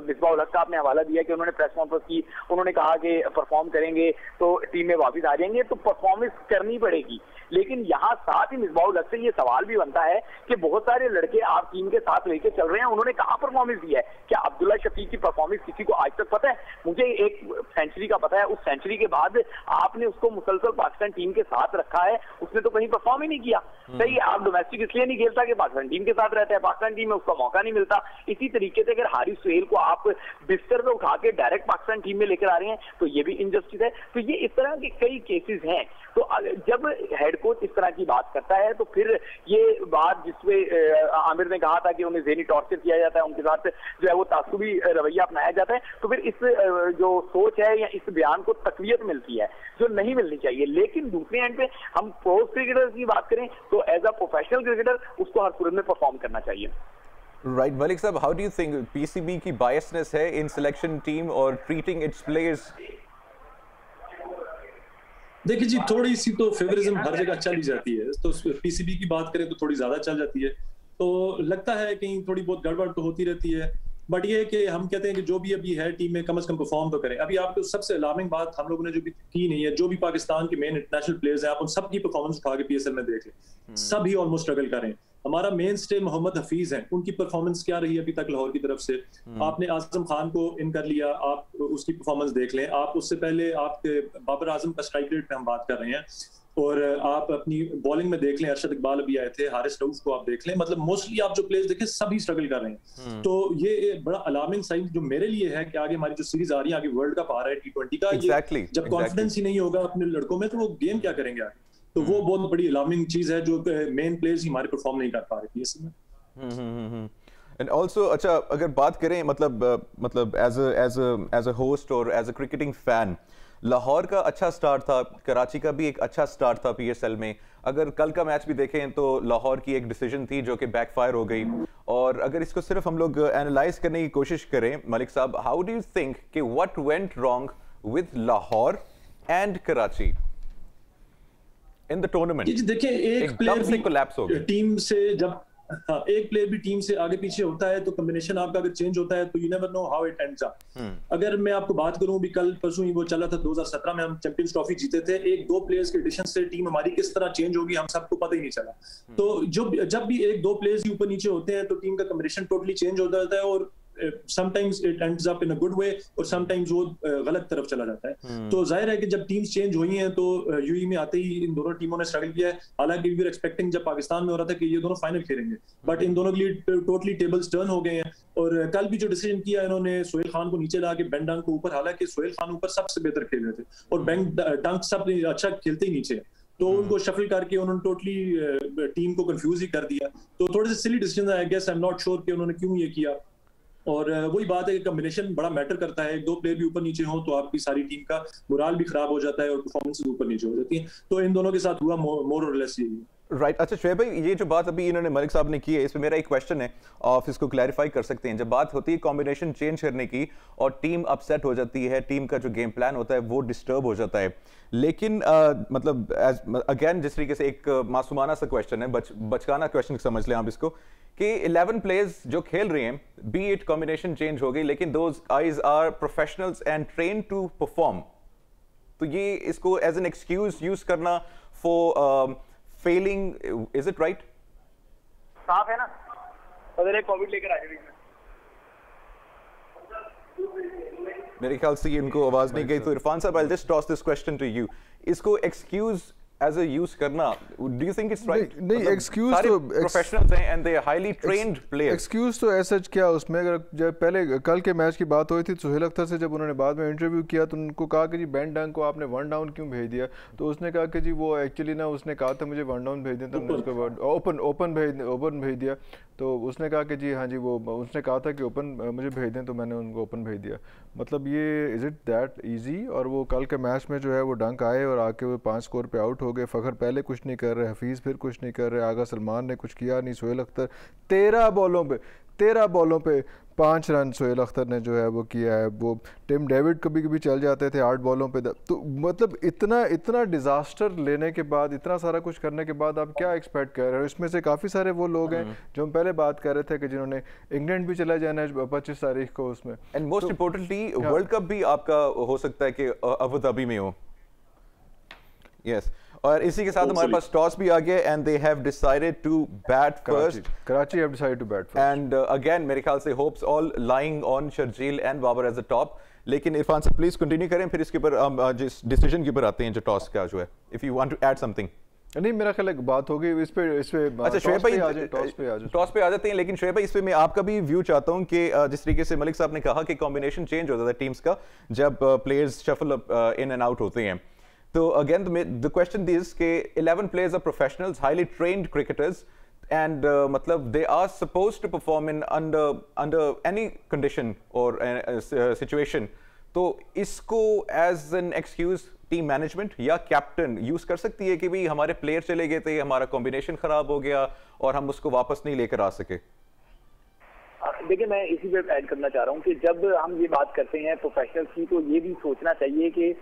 मिसबाह उल हक का आपने हवाला दिया कि उन्होंने प्रेस कॉन्फ्रेंस की, उन्होंने कहा कि परफॉर्म करेंगे तो टीम में वापस आ जाएंगे, तो परफॉर्मेंस करनी पड़ेगी। लेकिन यहाँ साथ ही मिसबाह उल हक से ये सवाल भी बनता है कि बहुत सारे लड़के आप टीम के साथ लेके चल रहे हैं, उन्होंने कहाँ परफॉर्मेंस दी है? क्या अब्दुल्ला शफीक की परफॉर्मेंस किसी को आज तक पता है? मुझे एक सेंचुरी का पता है, उस सेंचुरी के बाद आपने उसको मुसलसल पाकिस्तान टीम के साथ रखा है, उसने तो कहीं परफॉर्म ही नहीं किया। सही, आप डोमेस्टिक इसलिए नहीं खेलता कि पाकिस्तान टीम के साथ रहता है, पाकिस्तान टीम में उसका मौका नहीं मिलता। इसी तरीके से अगर हारिस सुहेल को आप बिस्तर पे उठा के डायरेक्ट पाकिस्तान टीम में लेकर आ रहे हैं तो ये भी इनजस्टिस है। तो ये इस तरह के कई केसेस हैं। तो जब हेड कोच इस तरह की बात करता है तो फिर ये बात जिसमें आमिर ने कहा था कि उन्हें ज़हनी टॉर्चर किया जाता है, उनके साथ जो है वो तासुबी रवैया अपनाया जाता है, तो फिर इस जो सोच है या इस बयान को तकवीयत मिलती है जो नहीं मिलनी चाहिए। लेकिन दूसरे एंड पे हम प्रो क्रिकेटर्स की बात करें तो एज अ प्रोफेशनल क्रिकेटर उसको हर सूरत में परफॉर्म करना चाहिए। राइट, मलिक साहब, how do you think PCB की बायसनेस है इन सिलेक्शन टीम और ट्रीटिंग इट्स प्लेयर्स? देखिए जी, थोड़ी सी तो फेवरिज्म हर जगह चल ही जाती है, तो पीसीबी की बात करें तो थोड़ी ज्यादा चल जाती है। तो लगता है कहीं थोड़ी बहुत गड़बड़ तो होती रहती है, बट ये कि हम कहते हैं कि जो भी अभी है टीम में कम से कम परफॉर्म तो करें। अभी आपको सबसे अलार्मिंग बात हम लोगों ने जो भी की नहीं है, जो भी पाकिस्तान के मेन इंटरनेशनल प्लेयर्स हैं, आप उन सब की परफॉर्मेंस उठा के पीएसएल में देख लें, सभी ऑलमोस्ट स्ट्रगल कर रहे हैं। हमारा मेन स्टे मोहम्मद हफीज हैं, उनकी परफॉर्मेंस क्या रही है अभी तक लाहौर की तरफ से? आपने आजम खान को इन कर लिया, आप उसकी परफॉर्मेंस देख लें। आप उससे पहले आपके बाबर आजम का स्ट्राइक रेट पे हम बात कर रहे हैं, और आप अपनी बॉलिंग में देख लें, अरशद इकबाल अभी आए थे, हारिस रऊफ को आप देख लें, मतलब मोस्टली आप जो प्लेयर्स देखें सभी स्ट्रगल कर रहे हैं। तो ये बड़ा अलार्मिंग साइन जो मेरे लिए है कि आगे हमारी जो सीरीज आ रही है, आगे वर्ल्ड कप आ रहा है T20 का, जब कॉन्फिडेंस ही नहीं होगा अपने लड़कों में तो वो गेम क्या करेंगे आगे? तो वो बहुत बड़ी अलार्मिंग चीज है जो मेन प्लेयर्स ही हमारे परफॉर्म नहीं कर पा रहे थे इसमें। एंड ऑल्सो, अच्छा, अगर बात करें मतलब एज अ होस्ट और as a cricketing fan, Lahore का अच्छा स्टार्ट था, कराची का भी एक अच्छा स्टार्ट था पीएसएल में। अगर कल का मैच भी देखें तो लाहौर की एक डिसीजन थी जो कि बैकफायर हो गई। और अगर इसको सिर्फ हम लोग एनालाइज करने की कोशिश करें, मलिक साहब, हाउ डू यू थिंक कि what went wrong with Lahore and Karachi in the tournament? देखिए, एक प्लेयर से कोलैप्स हो गया टीम से, जब हाँ, एक प्लेयर भी टीम से आगे पीछे होता है तो कॉम्बिनेशन आपका अगर चेंज होता है तो you never know how it ends up. अगर मैं आपको बात करूं, भी कल परसों ही वो चला था, 2017 में हम चैंपियंस ट्रॉफी जीते थे, एक दो प्लेयर्स के एडिशन से टीम हमारी किस तरह चेंज होगी हम सबको पता ही नहीं चला। तो जब भी एक दो प्लेयर्स ही ऊपर नीचे होते हैं तो टीम का कॉम्बिनेशन टोटली चेंज हो जाता है और sometimes it ends up in a good way और sometimes वो गलत तरफ चला जाता है। तो जाहिर है कि जब टीम्स चेंज हुई हैं तो यूएई में आते ही इन दोनों टीमों ने स्ट्रगल किया है। हालांकि वी वर एक्सपेक्टिंग जब पाकिस्तान में हो रहा था कि ये दोनों फाइनल खेलेंगे, बट इन दोनों के लिए टोटली टेबल्स टर्न हो गए हैं। और कल भी जो डिसीजन किया इन्होंने सोहेल खान को नीचे ला के बेन डंक को ऊपर, हालांकि सोहेल खान ऊपर सबसे बेहतर खेल रहे थे और बेन डंक सब अच्छा खेलते ही नीचे, तो उनको शफल करके उन्होंने टोटली टीम को कंफ्यूज ही कर दिया। तो थोड़े से silly decision I guess, I am not sure कि उन्होंने क्यों ये किया। और वही बात है कि कॉम्बिनेशन बड़ा मैटर करता है, एक दो प्लेयर भी ऊपर नीचे हो तो आपकी सारी टीम का मोराल भी खराब हो जाता है और परफॉर्मेंसेस ऊपर नीचे हो जाती हैं। तो इन दोनों के साथ हुआ मोर और लेस यही। राइट अच्छा शुएब भाई, ये जो बात अभी इन्होंने मलिक साहब ने की है, इसमें मेरा एक क्वेश्चन है, आप इसको क्लैरिफाई कर सकते हैं। जब बात होती है कॉम्बिनेशन चेंज करने की और टीम अपसेट हो जाती है, टीम का जो गेम प्लान होता है वो डिस्टर्ब हो जाता है, लेकिन मतलब अगेन जिस तरीके से एक मासूमाना सा क्वेश्चन है, बचकाना क्वेश्चन समझ लें आप इसको, कि 11 प्लेयर्स जो खेल रहे हैं, बी इट कॉम्बिनेशन चेंज हो गई, लेकिन those guys are professionals and train to perform, तो ये इसको एज एन एक्सक्यूज यूज करना for failing, is it right? साफ है ना, अगर एक कोविड लेकर आ जाएगी। मेरे ख्याल से इनको आवाज नहीं गई, तो इरफान साहब, I just toss this question to you, इसको एक्सक्यूज एज अ यूज करना, do you think it's right? नहीं, एक्सक्यूज तो प्रोफेशनल्स हैं and they are highly trained players. Excuse तो ऐसा क्या उसमें, अगर जब पहले कल के मैच की बात हुई थी सोहेल अख्तर से, जब उन्होंने बाद में इंटरव्यू किया तो उनको कहा कि जी बेन डंक को आपने वन डाउन क्यों भेज दिया, तो उसने कहा कि जी वो एक्चुअली ना, उसने कहा था मुझे वन डाउन भेज दिया, तो हमने उसको ओपन भेज दिया, तो उसने कहा कि जी हाँ जी, वो उसने कहा था कि ओपन मुझे भेज दें, तो मैंने उनको ओपन भेज दिया। मतलब ये इज़ इट दैट ईजी? और वो कल के मैच में जो है वो डंक आए और आके वो 5 स्कोर पे आउट हो गए। फ़खर पहले कुछ नहीं कर रहे, हफीज़ फिर कुछ नहीं कर रहे, आगा सलमान ने कुछ किया नहीं, सोहेल अख्तर 13 बॉलों पे 5 रन सोहेल अख्तर ने जो है वो किया है। वो टिम डेविड कभी कभी चल जाते थे 8 बॉलों पे। तो मतलब इतना डिज़ास्टर लेने के बाद, इतना सारा कुछ करने के बाद आप क्या एक्सपेक्ट कर रहे हो? इसमें से काफ़ी सारे वो लोग हैं जो हम पहले बात कर रहे थे कि जिन्होंने इंग्लैंड भी चला जाना है 25 तारीख को उसमें, and most importantly world cup भी आपका हो सकता है कि अबू धाबी में हो। यस, और इसी के साथ हमारे पास टॉस भी आ गया and they have decided to bat first. Karachi have decided to bat first and again मेरे ख्याल से hopes all lying on Sharjeel and Babar as the top. लेकिन इरफान से प्लीज कंटिन्यू करें, फिर इसके ऊपर जिस डिसीजन के ऊपर आते हैं जो टॉस का जो है, if you want to add something. नहीं, मेरा ख्याल है बात होगी इस पे अच्छा शुएब भाई, टॉस पे आ जाते हैं, लेकिन शुएब भाई इसमें मैं आपका भी व्यू चाहता हूं कि जिस तरीके से मलिक साहब ने कहा कि कॉम्बिनेशन चेंज होता है टीम्स का जब players shuffle in and out होते हैं। तो अगेन द क्वेश्चन दिस के 11 players are professionals, highly trained cricketers, and मतलब they are supposed to perform in under any condition or situation. तो इसको as an excuse team management या captain use कर सकती है कि भाई हमारे प्लेयर चले गए थे, हमारा कॉम्बिनेशन खराब हो गया और हम उसको वापस नहीं लेकर आ सके? देखिए, मैं इसी पे ऐड करना चाह रहा हूँ कि जब हम ये बात करते हैं प्रोफेशनल्स की, तो ये भी सोचना चाहिए कि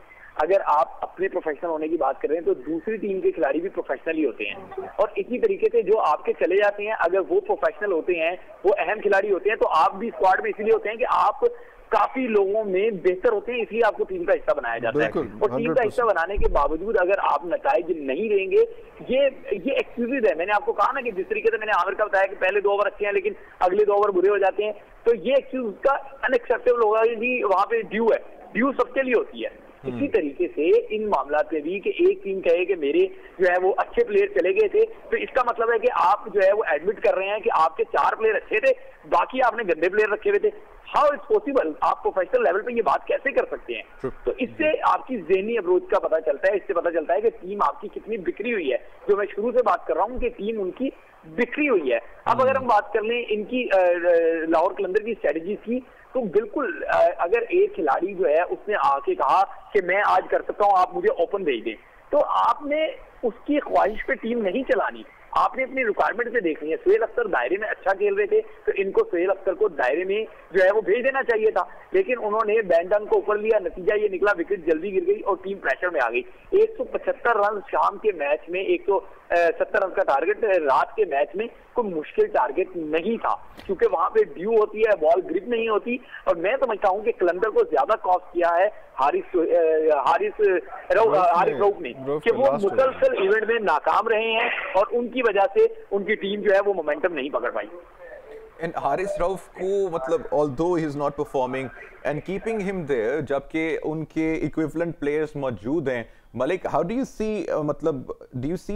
अगर आप अपने प्रोफेशनल होने की बात कर रहे हैं तो दूसरी टीम के खिलाड़ी भी प्रोफेशनल ही होते हैं। और इसी तरीके से जो आपके चले जाते हैं, अगर वो प्रोफेशनल होते हैं, वो अहम खिलाड़ी होते हैं, तो आप भी स्क्वाड में इसलिए होते हैं कि आप काफी लोगों में बेहतर होते हैं, इसलिए आपको टीम का हिस्सा बनाया जाता है। और टीम का हिस्सा बनाने के बावजूद अगर आप नताइज नहीं देंगे, ये एक्सक्यूजेज है। मैंने आपको कहा ना कि जिस तरीके से मैंने आमिर का बताया कि पहले 2 ओवर अच्छे हैं लेकिन अगले 2 ओवर बुरे हो जाते हैं, तो ये एक्सक्यूज का अनएक्सेप्टेबल होगा कि वहां पे ड्यू है, ड्यू सबके लिए होती है। इसी तरीके से इन मामलात में भी कि एक टीम कहे कि मेरे जो है वो अच्छे प्लेयर चले गए थे, तो इसका मतलब है कि आप जो है वो एडमिट कर रहे हैं कि आपके 4 प्लेयर अच्छे थे, बाकी आपने गंदे प्लेयर रखे हुए थे। How it's possible? आप प्रोफेशनल लेवल पे ये बात कैसे कर सकते हैं? तो इससे आपकी ज़हनी अप्रोच का पता चलता है, इससे पता चलता है कि टीम आपकी कितनी बिखरी हुई है। जो मैं शुरू से बात कर रहा हूँ कि टीम उनकी बिखरी हुई है। अब अगर हम बात कर लें इनकी लाहौर कलंदर की स्ट्रेटजी की, तो बिल्कुल अगर एक खिलाड़ी जो है उसने आके कहा कि मैं आज कर सकता हूं, आप मुझे ओपन भेज दें, तो आपने उसकी ख्वाहिश पे टीम नहीं चलानी, आपने अपनी रिक्वायरमेंट से देखनी है। सोहेल अख्तर दायरे में अच्छा खेल रहे थे, तो इनको सोहेल अख्तर को दायरे में जो है वो भेज देना चाहिए था, लेकिन उन्होंने बेन डंक को ऊपर लिया, नतीजा ये निकला विकेट जल्दी गिर गई और टीम प्रेशर में आ गई। 175 रन शाम के मैच में, 170 रन का टारगेट रात के मैच में कोई मुश्किल टारगेट नहीं था, क्योंकि वहां पे ड्यू होती है, बॉल ग्रिप नहीं होती। और मैं समझता हूं कि कलंदर को ज्यादा कॉस्ट किया है हारिस रऊफ ने, कि वो मुसलसल इवेंट में नाकाम रहे हैं और उनकी वजह से उनकी टीम जो है वो मोमेंटम नहीं पकड़ पाई। एंड हारिस रऊफ को मतलब although he is not performing and keeping him there, जबकि उनके इक्विवेलेंट प्लेयर्स मौजूद हैं। Malik, how do you see, मतलब do you see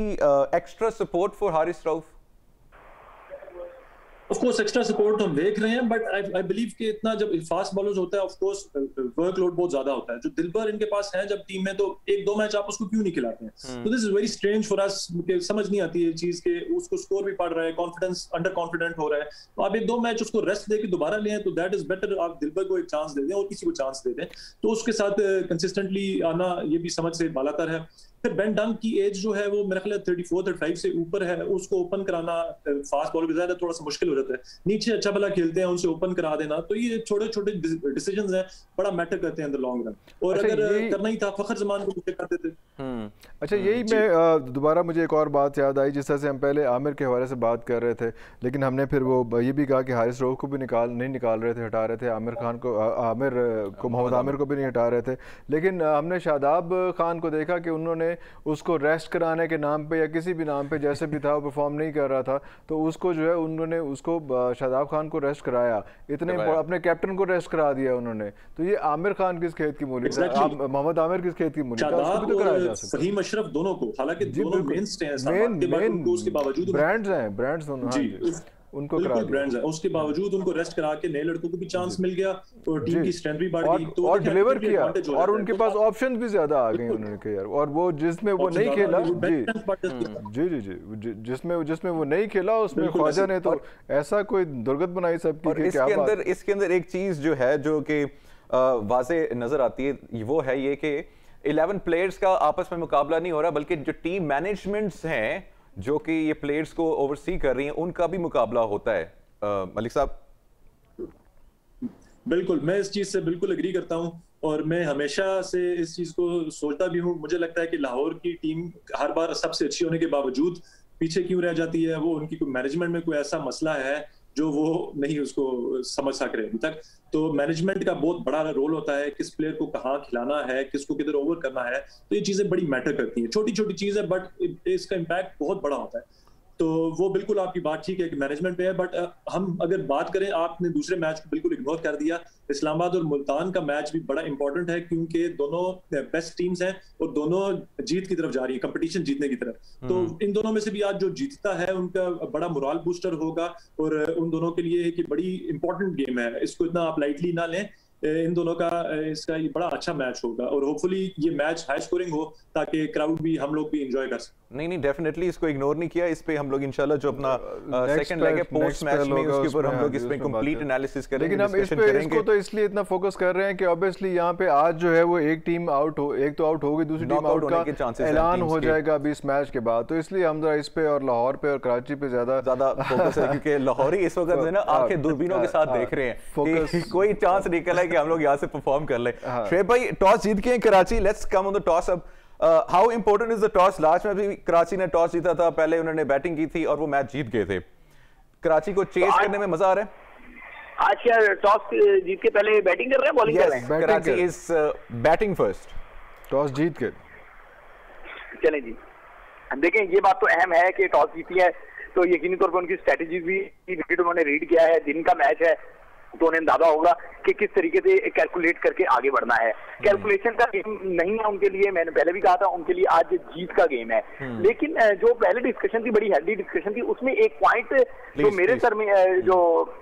extra support for Haris Rauf? Of course extra support हम देख रहे हैं, बट आई बिलीव कि इतना जब फास्ट बॉलर्स होता है ऑफ कोर्स वर्कलोड बहुत ज्यादा होता है। जो दिलबर इनके पास है जब टीम में, तो एक दो मैच आप उसको क्यों नहीं खिलाते हैं? तो this is very strange for us, समझ नहीं आती है चीज के उसको स्कोर भी पड़ रहा है, कॉन्फिडेंस अंडर कॉन्फिडेंट हो रहा है, तो आप एक दो मैच उसको रेस्ट देके दोबारा लें तो दैट इज बेटर। आप दिलबर को एक चांस दे दें और किसी को चांस दे दें, तो उसके साथ कंसिस्टेंटली आना ये भी समझ से बालातर है। फिर बेन डंग की एज जो है वो मेरा ख्याल 34-35 से ऊपर है, उसको ओपन कराना फास्ट बॉलर के ज्यादा थोड़ा सा मुश्किल हो जाता है। नीचे अच्छा भला खेलते हैं, उनसे ओपन करा देना, तो ये छोटे छोटे डिसीजंस हैं, बड़ा मैटर करते हैं इन द लॉन्ग रन। और अच्छा, अगर करना ही था फखर जमान को मुझे करते थे। अच्छा, यही मैं दोबारा मुझे एक और बात याद आई, जिस तरह से हम पहले आमिर के हवाले से बात कर रहे थे, लेकिन हमने फिर वो ये भी कहा कि हारिस रऊफ को भी नहीं निकाल रहे थे, हटा रहे थे, मोहम्मद आमिर को भी नहीं हटा रहे थे, लेकिन हमने शादाब खान को देखा कि उन्होंने उसको रेस्ट कराने के नाम पे या किसी भी नाम पे जैसे भी था वो परफॉर्म नहीं कर रहा था, तो उसको जो है उन्होंने उसको शादाब खान को रेस्ट कराया, इतने अपने कैप्टन को रेस्ट करा दिया उन्होंने। तो ये आमिर खान किस खेत की मूली, मोहम्मद आमिर किस खेत की मूली, उसको भी तो कराया जा सकता है। फहीम अशरफ दोनों को, हालांकि दोनों मेनस्टे हैं, उसके बावजूद ब्रांड्स दोनों उनको करा दिया, उसके बावजूद उनको रेस्ट करा के नए लड़कों को भी चांस मिल गया और टीम की स्ट्रेंथ भी बढ़ गई, तो और डिलीवर किया, और उनके पास ऑप्शंस भी ज्यादा आ गए उन्होंने के यार। और वो जिसमें वो नहीं खेला, जी जिसमें वो नहीं खेला, उसमें ख्वाजा ने तो ऐसा कोई दुर्गत बनाई सबकी। और इसके अंदर एक चीज जो है जो कि वाज़े नजर आती है, वो है ये कि 11 प्लेयर्स का आपस में मुकाबला नहीं हो रहा, बल्कि जो टीम मैनेजमेंट्स हैं जो कि ये प्लेयर्स को ओवरसी कर रही हैं, उनका भी मुकाबला होता है। मलिक साहब? बिल्कुल, मैं इस चीज से बिल्कुल एग्री करता हूं और मैं हमेशा से इस चीज को सोचता भी हूं। मुझे लगता है कि लाहौर की टीम हर बार सबसे अच्छी होने के बावजूद पीछे क्यों रह जाती है। वो उनकी कोई मैनेजमेंट में कोई ऐसा मसला है जो वो नहीं उसको समझ सक रहे अभी तक। तो मैनेजमेंट का बहुत बड़ा रोल होता है, किस प्लेयर को कहाँ खिलाना है, किसको किधर ओवर करना है, तो ये चीजें बड़ी मैटर करती हैं। छोटी छोटी चीज है बट इसका इम्पैक्ट बहुत बड़ा होता है। तो वो बिल्कुल आपकी बात ठीक है कि मैनेजमेंट पे है, बट हम अगर बात करें, आपने दूसरे मैच को बिल्कुल इग्नोर कर दिया। इस्लामाबाद और मुल्तान का मैच भी बड़ा इंपॉर्टेंट है क्योंकि दोनों बेस्ट टीम्स हैं और दोनों जीत की तरफ जा रही है, कंपटीशन जीतने की तरफ। तो इन दोनों में से भी आज जो जीतता है उनका बड़ा मोरल बूस्टर होगा और उन दोनों के लिए एक बड़ी इंपॉर्टेंट गेम है, इसको इतना आप लाइटली ना लें। इन दोनों का इसका ये बड़ा अच्छा मैच होगा और होपफुली ये मैच हाई स्कोरिंग हो ताकि क्राउड भी, हम लोग भी एंजॉय कर सकें। नहीं, डेफिनेटली इसको इग्नोर नहीं किया। इस पे हम लोग इंशाल्लाह जो अपना सेकंड लेग है पोस्ट मैच में, उसके ऊपर हम लोग इस पे कंप्लीट एनालिसिस करेंगे। लेकिन हम इस पे इसको तो इसलिए इतना फोकस कर रहे हैं कि ऑब्वियसली यहाँ पे आज जो है वो एक टीम आउट हो, एक तो आउट होगी, दूसरी टीम आउट का ऐलान हो जाएगा अभी इस मैच के बाद। तो इसलिए हम जरा इस पे और लाहौर पे और कराची पे ज्यादा फोकस है क्योंकि लाहौरी इस वक्त है ना आंखें दूरबीनों के साथ देख रहे हैं कि कोई चांस निकला है कि हम लोग यहाँ से परफॉर्म कर ले। शेख भाई, टॉस जीत के Karachi, let's come on the toss. अब how important is the toss? Last में भी कराची ने टॉस जीता था, पहले उन्होंने बैटिंग की थी और वो मैच जीत गए थे। कराची को चेस करने में मजा आ रहा है? आज क्या टॉस जीत के पहले बैटिंग कर रहे हैं, बॉलिंग कर रहे हैं? Karachi is batting first, toss जीत के। चलें जी, देखें ये बात तो अहम है कि टॉस जीती है तो यकीनी तौर पर उनकी स्ट्रेटेजी भी विकेट उन्होंने रीड किया है। दिन का मैच है तो उन्हें अंदाजा होगा कि किस तरीके से कैलकुलेट करके आगे बढ़ना है। कैलकुलेशन का गेम नहीं है उनके लिए, मैंने पहले भी कहा था, उनके लिए आज जीत का गेम है। लेकिन जो पहले डिस्कशन थी, बड़ी हेल्दी डिस्कशन थी, उसमें एक पॉइंट जो मेरे सर में, जो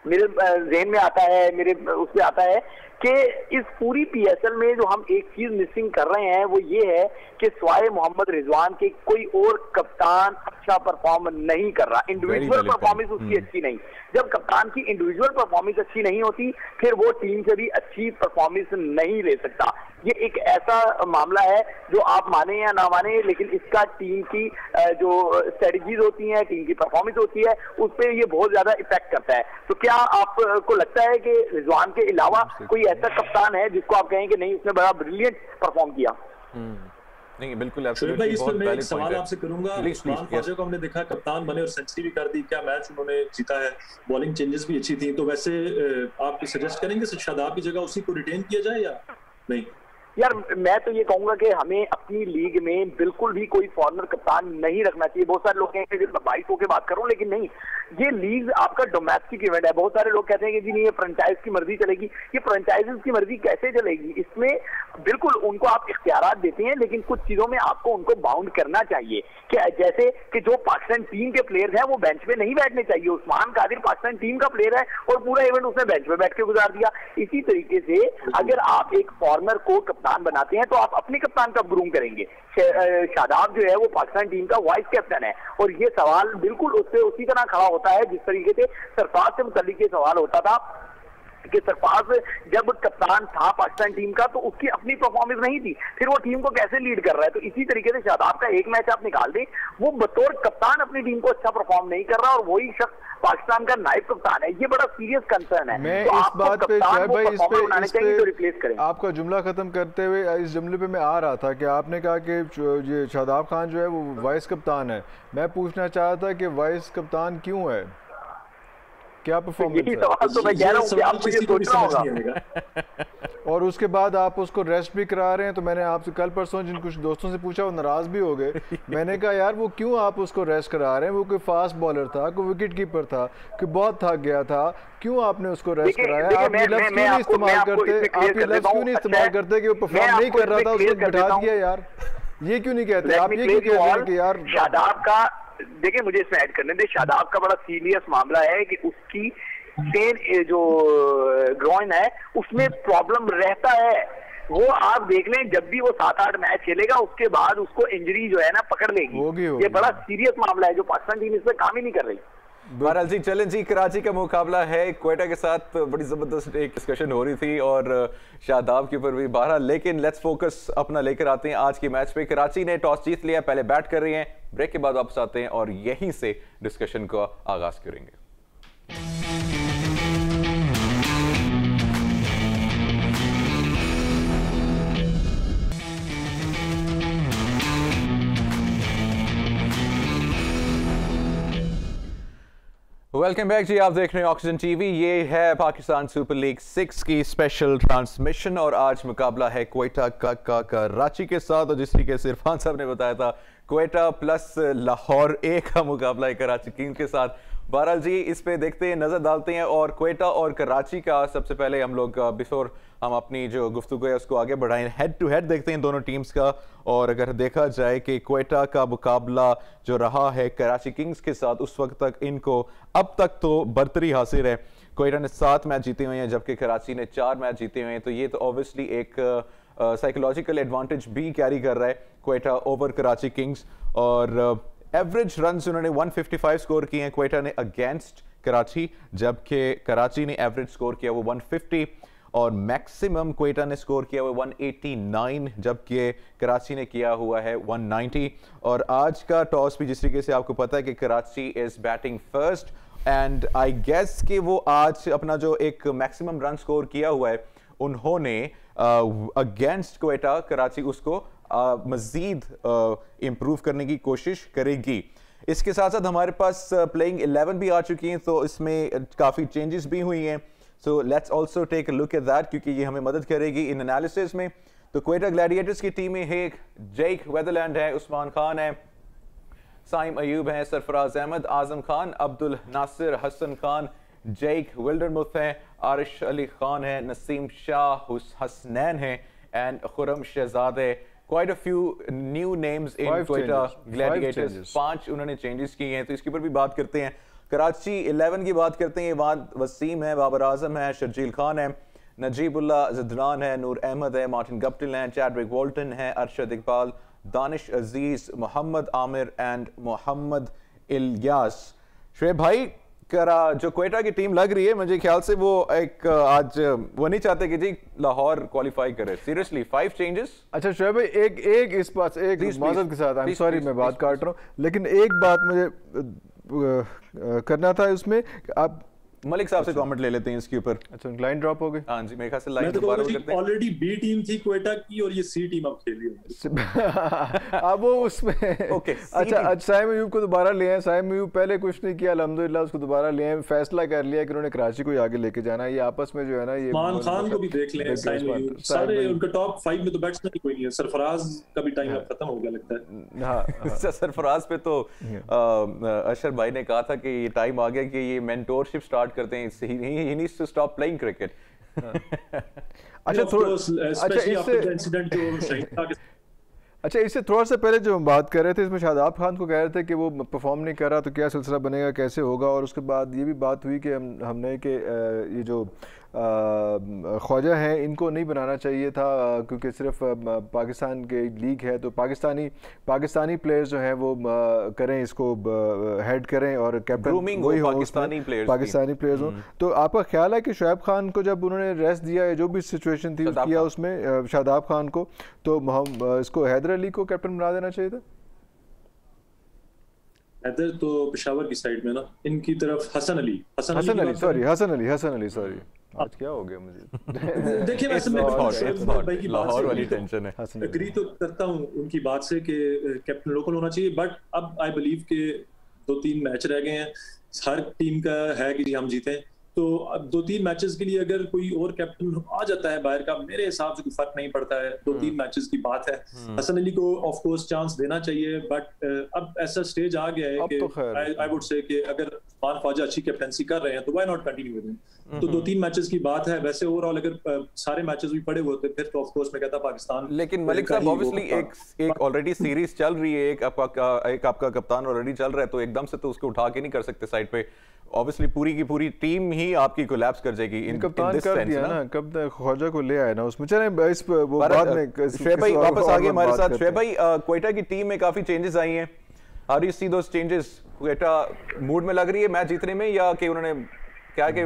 मेरे ज़हन में आता है, मेरे उसमें आता है कि इस पूरी पीएसएल में जो हम एक चीज मिसिंग कर रहे हैं वो ये है कि स्वाए मोहम्मद रिजवान के कोई और कप्तान अच्छा परफॉर्म नहीं कर रहा। इंडिविजुअल परफॉर्मेंस उसकी अच्छी नहीं। जब कप्तान की इंडिविजुअल परफॉर्मेंस अच्छी नहीं होती फिर वो टीम से भी अच्छी परफॉर्मेंस नहीं ले सकता। ये एक ऐसा मामला है जो आप माने या ना माने, लेकिन इसका टीम की जो स्ट्रेटजीज होती हैं, टीम की परफॉर्मेंस होती है, उस पर ये बहुत ज्यादा इफेक्ट करता है। तो क्या आपको लगता है कि रिजवान के अलावा कोई ऐसा कप्तान है जिसको आप कहें कि नहीं उसने बड़ा ब्रिलियंट परफॉर्म किया? नहीं बिल्कुल शोएब भाई, इस पर मैं एक सवाल आपसे करूंगा। उस्मान ख्वाजा को हमने देखा कप्तान बने और सेंचुरी भी कर दी, क्या मैच उन्होंने जीता है, बॉलिंग चेंजेस भी अच्छी थी, तो वैसे आप सजेस्ट करेंगे शादाब की जगह उसी को रिटेन किया जाए या नहीं? यार मैं तो ये कहूंगा कि हमें अपनी लीग में बिल्कुल भी कोई फॉरेनर कप्तान नहीं रखना चाहिए। बहुत सारे लोग कहते हैं कि मैं 22 होकर बात करूं, लेकिन नहीं, ये लीग आपका डोमेस्टिक इवेंट है। बहुत सारे लोग कहते हैं कि जी नहीं, ये फ्रेंचाइज की मर्जी चलेगी। ये फ्रेंचाइजीज की मर्जी कैसे चलेगी? इसमें बिल्कुल उनको आप इख्तियारात देते हैं, लेकिन कुछ चीजों में आपको उनको बाउंड करना चाहिए। कि जैसे कि जो पाकिस्तान टीम के प्लेयर्स हैं वो बेंच पे नहीं बैठने चाहिए। उस्मान कादिर पाकिस्तान टीम का प्लेयर है और पूरा इवेंट उसने बेंच पे बैठ के गुजार दिया। इसी तरीके से अगर आप एक फॉरेनर को कप्तान बनाते हैं तो आप अपने कप्तान कब ग्रूम करेंगे? शादाब जो है वो पाकिस्तान टीम का वाइस कैप्टन है, और ये सवाल बिल्कुल उससे उसी तरह खड़ा होता है जिस तरीके से सरफराज से मुताल्लिक ये सवाल होता था कि सरफराज जब कप्तान था पाकिस्तान टीम का तो उसकी अपनी परफॉर्मेंस नहीं थी, फिर वो टीम को कैसे लीड कर रहा है? तो इसी तरीके से शादाब का एक मैच आप निकाल दें, वो बतौर कप्तान अपनी टीम को अच्छा परफॉर्म नहीं कर रहा और वही शख्स पाकिस्तान का नायब कप्तान है। ये बड़ा सीरियस कंसर्न है। मैं तो इस बात पे शायद भाई तो रिप्लेस करें। आपका जुमला खत्म करते हुए इस जुमले पे मैं आ रहा था कि आपने कहा कि ये शादाब खान जो है वो वाइस कप्तान है। मैं पूछना चाह रहा था कि वाइस कप्तान क्यों है, क्या परफॉर्मेंस है? सवाल तो मैं कह रहा हूं कि आपको ये सोचना होगा। और उसके बाद आप उसको रेस्ट भी करा रहे हैं। तो मैंने आपसे कल परसों जिन कुछ दोस्तों से पूछा वो नाराज भी हो गए। मैंने कहा यार वो क्यों आप उसको रेस्ट करा रहे हैं? वो कोई फास्ट बॉलर था, कोई विकेट कीपर था, कि बहुत थक गया था, क्यों आपने उसको रेस्ट कराया? आप ये लफ्ज क्यों नहीं इस्तेमाल करते? आप ये लफ्ज क्यों नहीं इस्तेमाल करते कि वो परफॉर्म नहीं कर रहा था, उसको बिठा दिया? यार ये क्यों नहीं कहते आप? ये क्यों कहते हैं कि यार शादाब का, देखिए मुझे इसमें ऐड करने दे, शादाब का बड़ा सीरियस मामला है कि उसकी सेन जो ग्रॉइन है उसमें प्रॉब्लम रहता है। वो आप देख लें, जब भी वो 7-8 मैच खेलेगा उसके बाद उसको इंजरी जो है ना पकड़ लेगी। ये बड़ा सीरियस मामला है जो पाकिस्तान टीम इस पर काम ही नहीं कर रही। बहरहाल जी, चलें जी, कराची का मुकाबला है क्वेटा के साथ। बड़ी जबरदस्त एक डिस्कशन हो रही थी और शादाब के ऊपर भी। बहरहाल लेकिन लेट्स फोकस अपना लेकर आते हैं आज के मैच पे। कराची ने टॉस जीत लिया, पहले बैट कर रही हैं। ब्रेक के बाद वापस आते हैं और यहीं से डिस्कशन का आगाज करेंगे। वेलकम बैक जी, आप देख रहे हैं ऑक्सीजन टीवी। ये है पाकिस्तान सुपर लीग 6 की स्पेशल ट्रांसमिशन और आज मुकाबला है क्वेटा का कराची के साथ। और जिस तरीके से इरफान साहब ने बताया था, क्वेटा प्लस लाहौर ए का मुकाबला है कराची किंग्स के साथ। बहरहाल जी, इस पे देखते हैं, नजर डालते हैं। और क्वेटा और कराची का सबसे पहले हम लोग बिफोर हम अपनी जो गुफ्तगू है उसको आगे बढ़ाएं, हेड टू हेड देखते हैं दोनों टीम्स का। और अगर देखा जाए कि क्वेटा का मुकाबला जो रहा है कराची किंग्स के साथ, उस वक्त तक इनको अब तक तो बरतरी हासिल है। क्वेटा ने 7 मैच जीते हुए हैं जबकि कराची ने 4 मैच जीते हुए हैं। तो ये तो ऑब्वियसली एक साइकोलॉजिकल एडवांटेज भी कैरी कर रहा है क्वेटा ओवर कराची किंग्स। और एवरेज रन्स उन्होंने 155 स्कोर किए हैं क्वेटा ने अगेंस्ट कराची, जबकि कराची ने एवरेज स्कोर किया वो 150 और मैक्सिमम क्वेटा ने स्कोर किया हुआ 189 जबकि कराची ने किया हुआ है 190। और आज का टॉस भी जिस तरीके से आपको पता है कि Karachi is batting first and I guess कि वो आज अपना जो एक मैक्सिमम रन स्कोर किया हुआ है उन्होंने अगेंस्ट क्वेटा कराची उसको मजीद इम्प्रूव करने की कोशिश करेगी। इसके साथ साथ हमारे पास प्लेइंग 11 भी आ चुकी हैं, तो इसमें काफ़ी चेंजेस भी हुई हैं। So let's also take a look at that क्योंकि ये हमें मदद करेगी इन एनालिसिस में। तो क्वेटा ग्लैडिएटर्स की टीम में है जैक वेदरलैंड है, उस्मान खान है, साइम अयूब है, सरफराज अहमद, आजम खान, अब्दुल नासिर, हसन खान, जैक विल्डरमुथ है, आरिश अली खान है, नसीम शाह, हसनैन है एंड खुरम शहजाद है। Quite a few new names in Quetta Gladiators. 5 उन्होंने चेंजेस किए हैं, तो इसके ऊपर भी बात करते हैं। कराची 11 की बात करते हैं। इवाद वसीम है, बाबर आजम है, शर्जील खान है, नजीबुल्लाह जदरान है, नूर अहमद है, मार्टिन गप्टिल है, चैडविक वॉल्टन है, अरशद इकबाल, दानिश अजीज, मोहम्मद आमिर एंड मोहम्मद इलियास। शुएब भाई, जो क्वेटा की टीम लग रही है, मुझे ख्याल से वो एक आज वो नहीं चाहते कि जी लाहौर क्वालिफाई करे। Seriously 5 changes. अच्छा शुएब भाई, एक इस पास एक माजरत के साथ, आई एम सॉरी मैं बात काट रहा हूँ, लेकिन एक बात मुझे करना था उसमें। आप मलिक साहब से कमेंट ले लेते हैं इसके ऊपर। अच्छा, लाइन ड्रॉप हो गई। हाँ जी, मेरे ख्याल से मैं लाइन तो दोबारा कहूँगा करते हैं। ऑलरेडी बी टीम थी क्वेटा की और ये सी टीम अब खेली है। अब वो उसमें ओके, अच्छा साइम अयूब को दोबारा ले आए। साइम अयूब पहले कुछ नहीं किया, अल्हम्दुलिल्लाह उसको दोबारा ले आए, फैसला कर लिया कि उन्होंने कराची को आगे लेके जाना है। ये आपस में जो है ना, ये मान खान को भी देख लें, साइम अयूब, सारे उनका टॉप 5 में तो बैट्समैन ही कोई नहीं है। सरफराज का भी टाइम अब खत्म हो गया लगता है। हाँ, सरफराज पे तो अशर भाई ने कहा था कि ये टाइम आ गया कि ये मेंटोरशिप स्टार्ट करते हैं, he needs to stop playing cricket. अच्छा थोड़ा, अच्छा इससे इंसिडेंट जो शहीद था, अच्छा इससे थोड़ा सा पहले जो हम बात कर रहे थे, इसमें शादाब खान को कह रहे थे कि वो परफॉर्म नहीं कर रहा तो क्या सिलसिला बनेगा, कैसे होगा। और उसके बाद ये भी बात हुई कि हमने कि ये जो ख्वाजा हैं इनको नहीं बनाना चाहिए था, क्योंकि सिर्फ पाकिस्तान के लीग है तो पाकिस्तानी प्लेयर्स जो हैं वो करें, इसको हेड करें और कैप्टन वही हो, पाकिस्तानी प्लेयर्स हो। तो आपका ख्याल है कि शुएब खान को जब उन्होंने रेस्ट दिया है, जो भी सिचुएशन थी किया उसमें शादाब खान को, तो हम इसको हैदर अली को कैप्टन बना देना चाहिए था? हैदर तो पेशावर की साइड में ना, इनकी तरफ हसन अली सॉरी आज क्या हो गया मुझे। देखिए वैसे मैं भाई की बात लाहौर वाली टेंशन है। एग्री तो करता हूँ उनकी बात से कि कैप्टन लोकल होना चाहिए, बट अब आई बिलीव के 2-3 मैच रह गए हैं, हर टीम का है कि हम जीतें, तो अब 2-3 मैचेस के लिए अगर कोई और कैप्टन आ जाता है बाहर का, मेरे हिसाब से कोई फर्क नहीं पड़ता है। 2-3 मैचेस की बात है। हसन अली को ऑफ कोर्स चांस देना चाहिए, बट अब ऐसा स्टेज आ गया है कि आई वुड से कि अगर उस्मान ख्वाजा अच्छी कैप्टनसी कर रहे हैं तो why not continue with him. तो 2-3 मैचेस की बात है। वैसे ओवरऑल अगर सारे मैचेस भी पड़े हुए होते फिर तो ऑफ कोर्स मैं कहता पाकिस्तान। लेकिन मलिक साहब ऑब्वियसली एक ऑलरेडी सीरीज चल रही है, एक आपका कप्तान ऑलरेडी चल रहा है, तो एकदम से तो उसको उठा के नहीं कर सकते साइड पे। ऑब्वियसली पूरी की पूरी टीम ही आपकी कोलैप्स कर जाएगी इन कप्तान कर दिया ना, कब तक ख्वाजा को ले आए ना उसमें। चले इस वो बाद में शुएब भाई वापस आ गए हमारे साथ। शुएब भाई, क्वेटा की टीम में काफी चेंजेस आई हैं, how do you see those changes? Quetta mood में लग रही है मैच जीतने में, या कि उन्होंने क्या कि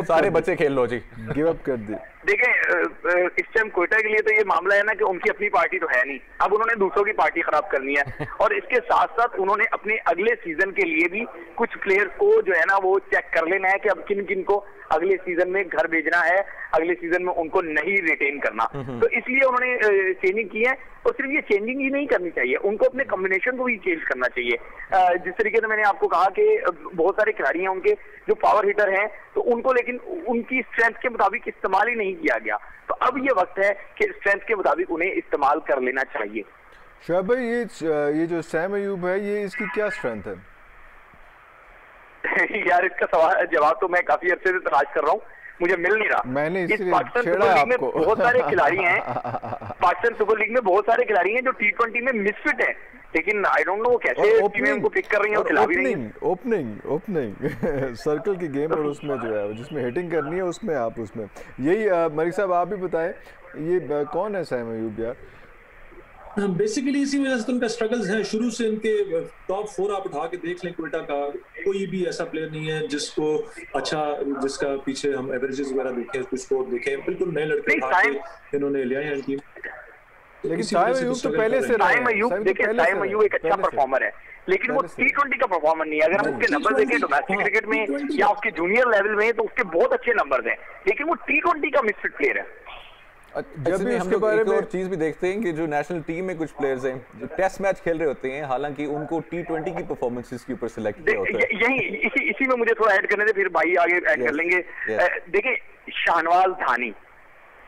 सारे बच्चे खेल लो जी, गिव अप कर दी? देखें इस टाइम क्वेटा के लिए तो ये मामला है ना कि उनकी अपनी पार्टी तो है नहीं, अब उन्होंने दूसरों की पार्टी खराब करनी है। और इसके साथ साथ उन्होंने अपने अगले सीजन के लिए भी कुछ प्लेयर्स को जो है ना वो चेक कर लेना है कि अब किन किन को अगले सीजन में घर भेजना है, अगले सीजन में उनको नहीं रिटेन करना। तो इसलिए उन्होंने चेंजिंग की है, और सिर्फ ये चेंजिंग ही नहीं करनी चाहिए, उनको अपने कॉम्बिनेशन को भी चेंज करना चाहिए। जिस तरीके से मैंने आपको कहा कि बहुत सारे खिलाड़ी हैं उनके जो पावर हिटर हैं, तो उनको लेकिन उनकी स्ट्रेंथ के मुताबिक इस्तेमाल ही नहीं किया गया। तो अब ये वक्त है कि स्ट्रेंथ के मुताबिक उन्हें इस्तेमाल कर लेना चाहिए। शुएब भाई, ये जो सैम अयूब है, ये इसकी क्या स्ट्रेंथ है? यार इसका सवाल जवाब तो मैं काफी अर्से से तलाश कर रहा हूँ, मुझे मिल नहीं रहा। मैंने इस पाकिस्तान सुपर लीग में बहुत सारे खिलाड़ी हैं, पाकिस्तान सुपर लीग में बहुत सारे खिलाड़ी हैं जो T20 में मिसफिट हैं, लेकिन आई डोंट नो कैसे टीमें उनको पिक कर रही हैं और खिला भी रही हैं। ओपनिंग सर्कल की गेम, और उसमें जो है जिसमें हिटिंग करनी है उसमें आप उसमें यही मलिक साहब आप भी बताएं, ये कौन है सैम अयूब यार? बेसिकली इसी वजह से तो उनका स्ट्रगल्स हैं शुरू से। इनके टॉप 4 आप उठा के देख लें, क्वेटा का कोई भी ऐसा प्लेयर नहीं है जिसको अच्छा, जिसका पीछे हम एवरेजेस वगैरह देखें, कुछ स्कोर देखें, बिल्कुल नए लड़के उठा के इन्होंने ले आए हैं टीम। लेकिन साइम अयूब तो पहले से साइम अयूब एक अच्छा परफॉर्मर है, लेकिन वो T20 का परफॉर्मर नहीं है। अगर हम उसके नंबर देखें डोमेस्टिक क्रिकेट में या उसके जूनियर लेवल में तो उसके बहुत अच्छे नंबर्स हैं, लेकिन वो T20 का मिसफिट प्लेयर है। जब भी इसके बारे में और चीज भी देखते हैं कि जो नेशनल टीम में कुछ प्लेयर्स हैं जो टेस्ट मैच खेल रहे होते हैं, हालांकि उनको T20 की परफॉर्मेंस के ऊपर सिलेक्ट किया होता है। यही इसी में मुझे थोड़ा ऐड करने दे, फिर भाई आगे ऐड कर लेंगे। देखिए शाहनवाज धानी,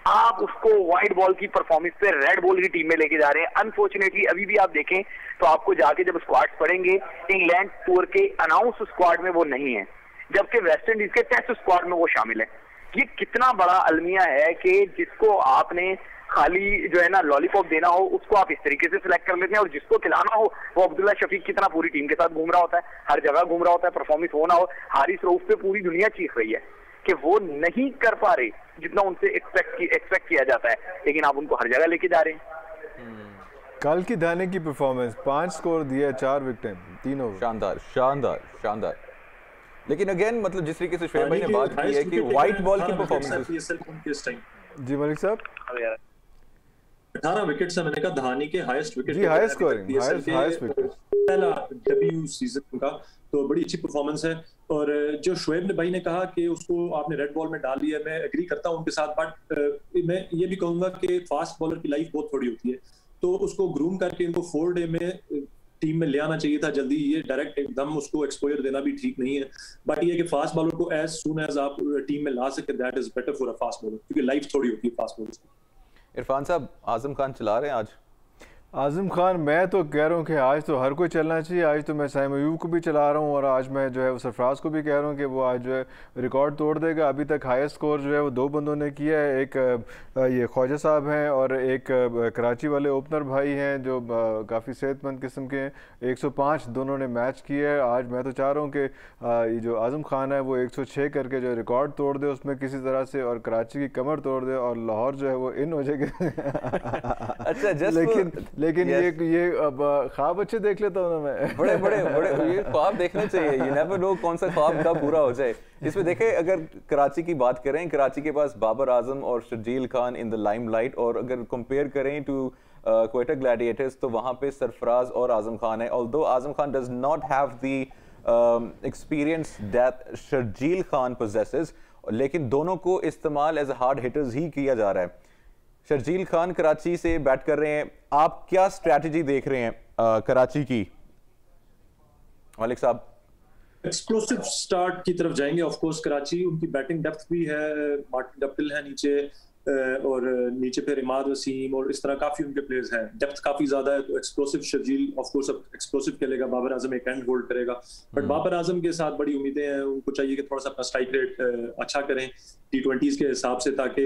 आप उसको वाइट बॉल की परफॉर्मेंस पे रेड बॉल की टीम में लेके जा रहे हैं। अनफॉर्चुनेटली अभी भी आप देखें तो आपको जाके जब स्क्वाड पढ़ेंगे, इंग्लैंड टूर के अनाउंस स्क्वाड में वो नहीं है, जबकि वेस्ट इंडीज के टेस्ट स्क्वाड में वो शामिल है। ये कितना बड़ा अलमिया है कि जिसको आपने खाली जो है ना लॉलीपॉप देना हो उसको आप इस तरीके से सिलेक्ट कर लेते हैं, और जिसको खिलाना हो वो अब्दुल्ला शफीक की तरह पूरी टीम के साथ घूम रहा होता है, हर जगह घूम रहा होता है। परफॉर्मेंस हो ना हो, हारिस रऊफ पे पूरी दुनिया चीख रही है कि वो नहीं कर पा रहे जितना उनसे एक्सपेक्ट किया जाता है, लेकिन आप उनको हर जगह लेके जा रहे हैं। कल की धानी की परफॉर्मेंस 5 स्कोर दिया, 4 विकेटें, 3 ओवर, शानदार। लेकिन अगेन मतलब जिस तरीके से शुएब भाई ने बात की है कि व्हाइट बॉल की परफॉर्मेंस। जी मलिक साहब, 18 विकेट्स है, मैंने कहा धोनी के हाईएस्ट विकेट जी, हाईएस्ट स्कोरिंग, हाईएस्ट विकेट, पहला डेब्यू सीजन का, तो बड़ी अच्छी परफॉर्मेंस है। और जो शोएब ने भाई ने कहा कि उसको आपने रेड बॉल में डाल दिया, मैं एग्री करता हूं उनके साथ, बट मैं ये भी कहूंगा कि फास्ट बॉलर की लाइफ बहुत थोड़ी होती है, तो उसको ग्रूम करके इनको 4 डे में टीम में ले आना चाहिए था जल्दी। ये डायरेक्ट एकदम उसको एक्सपोजर देना भी ठीक नहीं है, बट ये कि फास्ट बॉलर को एज सून एज आप टीम में ला सके, that is better for a fast bowler, क्योंकि लाइफ थोड़ी होती है फास्ट बॉलर की। इरफान साहब, आजम खान चला रहे हैं आज? आजम खान, मैं तो कह रहा हूँ कि आज तो हर कोई चलना चाहिए। आज तो मैं साइम अयूब को भी चला रहा हूँ, और आज मैं जो है वो सरफराज को भी कह रहा हूँ कि वो आज जो है रिकॉर्ड तोड़ देगा। अभी तक हाईएस्ट स्कोर जो है वो 2 बंदों ने किया है, एक ये ख्वाजा साहब हैं और एक कराची वाले ओपनर भाई हैं जो काफ़ी सेहतमंद किस्म के हैं। 105 दोनों ने मैच किया है। आज मैं तो चाह रहा हूँ कि ये जो आजम खान है वो 106 करके जो रिकॉर्ड तोड़ दे उसमें किसी तरह से, और कराची की कमर तोड़ दे और लाहौर जो है वो इन हो जाएगा। अच्छा, लेकिन yes. ये अब ख्वाब अच्छे देख लेता हूँ ना मैं। बड़े बड़े ये ख्वाब देखने चाहिए, यू नेवर नो कौन सा ख्वाब कब पूरा हो जाए। इसमें देखें, अगर कराची की बात करें, कराची के पास बाबर आजम और Sharjeel Khan in the limelight, और अगर कंपेयर करें टू क्वेटा ग्लैडिएटर्स तो वहाँ पे सरफराज और आजम खान है। Although Azam Khan does not have the experience that Sharjeel Khan possesses, लेकिन दोनों को इस्तेमाल एज हार्ड हिटर्स ही किया जा रहा है। शर्जील खान कराची से बैट कर रहे हैं, आप क्या स्ट्रैटेजी देख रहे हैं कराची की? मलिक साहब, एक्सप्लोसिव स्टार्ट की तरफ जाएंगे। ऑफ कोर्स कराची, उनकी बैटिंग डेप्थ भी है, मार्टिन डप्टिल है नीचे, और नीचे फिर इमाद वसीम और इस तरह काफी उनके प्लेयर्स हैं, डेप्थ काफी ज्यादा है। तो explosive Sharjeel of course explosive खेलेगा, बाबर आजम एक एंड होल्ड करेगा, बट बाबर आजम के साथ बड़ी उम्मीदें हैं। उनको चाहिए कि थोड़ा सा अपना स्ट्राइक रेट अच्छा करें T20s के हिसाब से, ताकि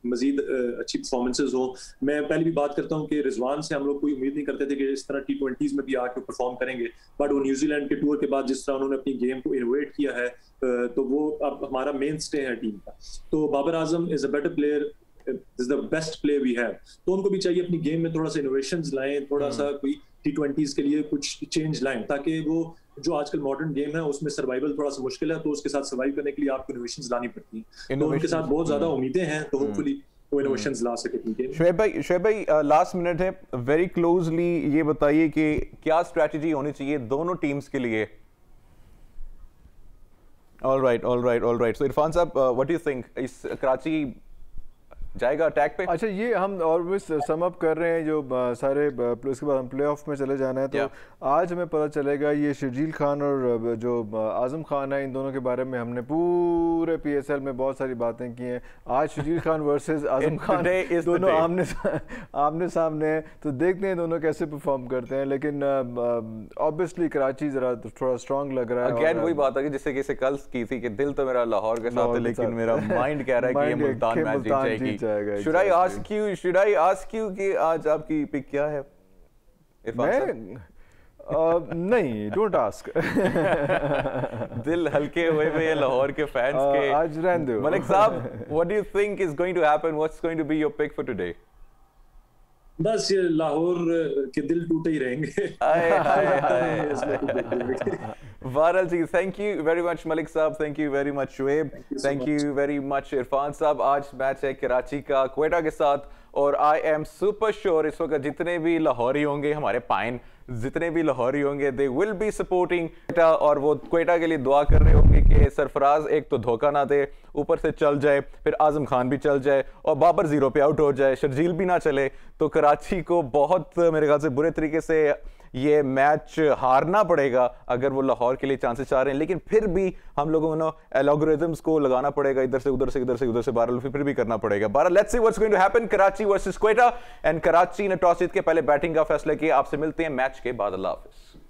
मजीद अच्छी परफॉर्मेंसेज हो। मैं पहले भी बात करता हूँ कि रिजवान से हम लोग कोई उम्मीद नहीं करते थे कि इस तरह T20s में भी आके परफॉर्म करेंगे, बट वो न्यूजीलैंड के टूर के बाद जिस तरह उन्होंने अपनी गेम को इनोवेट किया है, तो वो अब हमारा मेन स्टे है टीम का। तो Babar Azam is a better player, is the best player we have. तो उनको भी चाहिए अपनी गेम में थोड़ा सा इनोवेशंस लाएं, थोड़ा सा कोई T20s के लिए कुछ चेंज लाएं, ताकि वो जो आजकल मॉडर्न गेम है उसमें सर्वाइवल थोड़ा सा मुश्किल है, तो उसके साथ सर्वाइव करने के लिए आपको इनोवेशंस लानी पड़ती हैं। तो उनके साथ बहुत ज्यादा उम्मीदें हैं, तो होपफुली वो इनोवेशंस ला सके। शोएब भाई लास्ट मिनट है, वेरी क्लोजली ये बताइए कि क्या स्ट्रेटजी होनी चाहिए दोनों टीम्स के लिए? All right. सो इरफान साहब, व्हाट डू यू थिंक, इस कराची जाएगा अटैक पे? अच्छा, ये हम ऑलवेज सम अप कर रहे हैं जो सारे, उसके बाद हम प्लेऑफ में चले जाना है, तो आज हमें पता चलेगा ये शर्जील खान और जो आजम खान है, इन दोनों के बारे में हमने पूरे PSL में बहुत सारी बातें की हैं। आज शर्जील खान वर्सेस आजम खान दोनों आमने सामने हैं, तो देखते हैं दोनों कैसे परफॉर्म करते हैं। लेकिन ऑब्वियसली कराची जरा थोड़ा स्ट्रांग लग रहा है। अगेन वही बात है कि जिससे किसी कल की थी कि दिल तो मेरा लाहौर के साथ है, लेकिन मेरा माइंड कह रहा है कि ये मुल्तान मैच जीत जाएगी। Should I ask you कि आज आपकी पिक क्या है? नहीं, डोंट आस्क। दिल हल्के हुए ये लाहौर के फैंस के आज रहने दो। मलिक साहब, what do you think is going to happen? What's going to be your pick for today? बस ये लाहौर के दिल टूटे ही रहेंगे। वारल जी, thank you very much Malik sahab, thank you very much Shoaib, thank you very much Irfan sahab. आज मैच है कराची का क्वेटा के साथ, और आई एम सुपर श्योर इस वक्त जितने भी लाहौरी होंगे, हमारे पाइन जितने भी लाहौरी होंगे, they will be supporting Quetta, और वो क्वेटा के लिए दुआ कर रहे होंगे कि सरफराज एक तो धोखा ना दे, ऊपर से चल जाए, फिर आजम खान भी चल जाए, और बाबर 0 पे आउट हो जाए, शर्जील भी ना चले, तो कराची को बहुत मेरे ख्याल से बुरे तरीके से ये मैच हारना पड़ेगा अगर वो लाहौर के लिए चांसेस चाह रहे हैं। लेकिन फिर भी हम लोगों को एल्गोरिथम्स को लगाना पड़ेगा, इधर से उधर से इधर से उधर से, बहरहाल फिर भी करना पड़ेगा। बहरहाल let's see what's going to happen, Karachi versus Quetta, and Karachi ने टॉस जीत के पहले बैटिंग का फैसला किया। आपसे मिलते हैं मैच के बाद। अल्लाह हाफिज।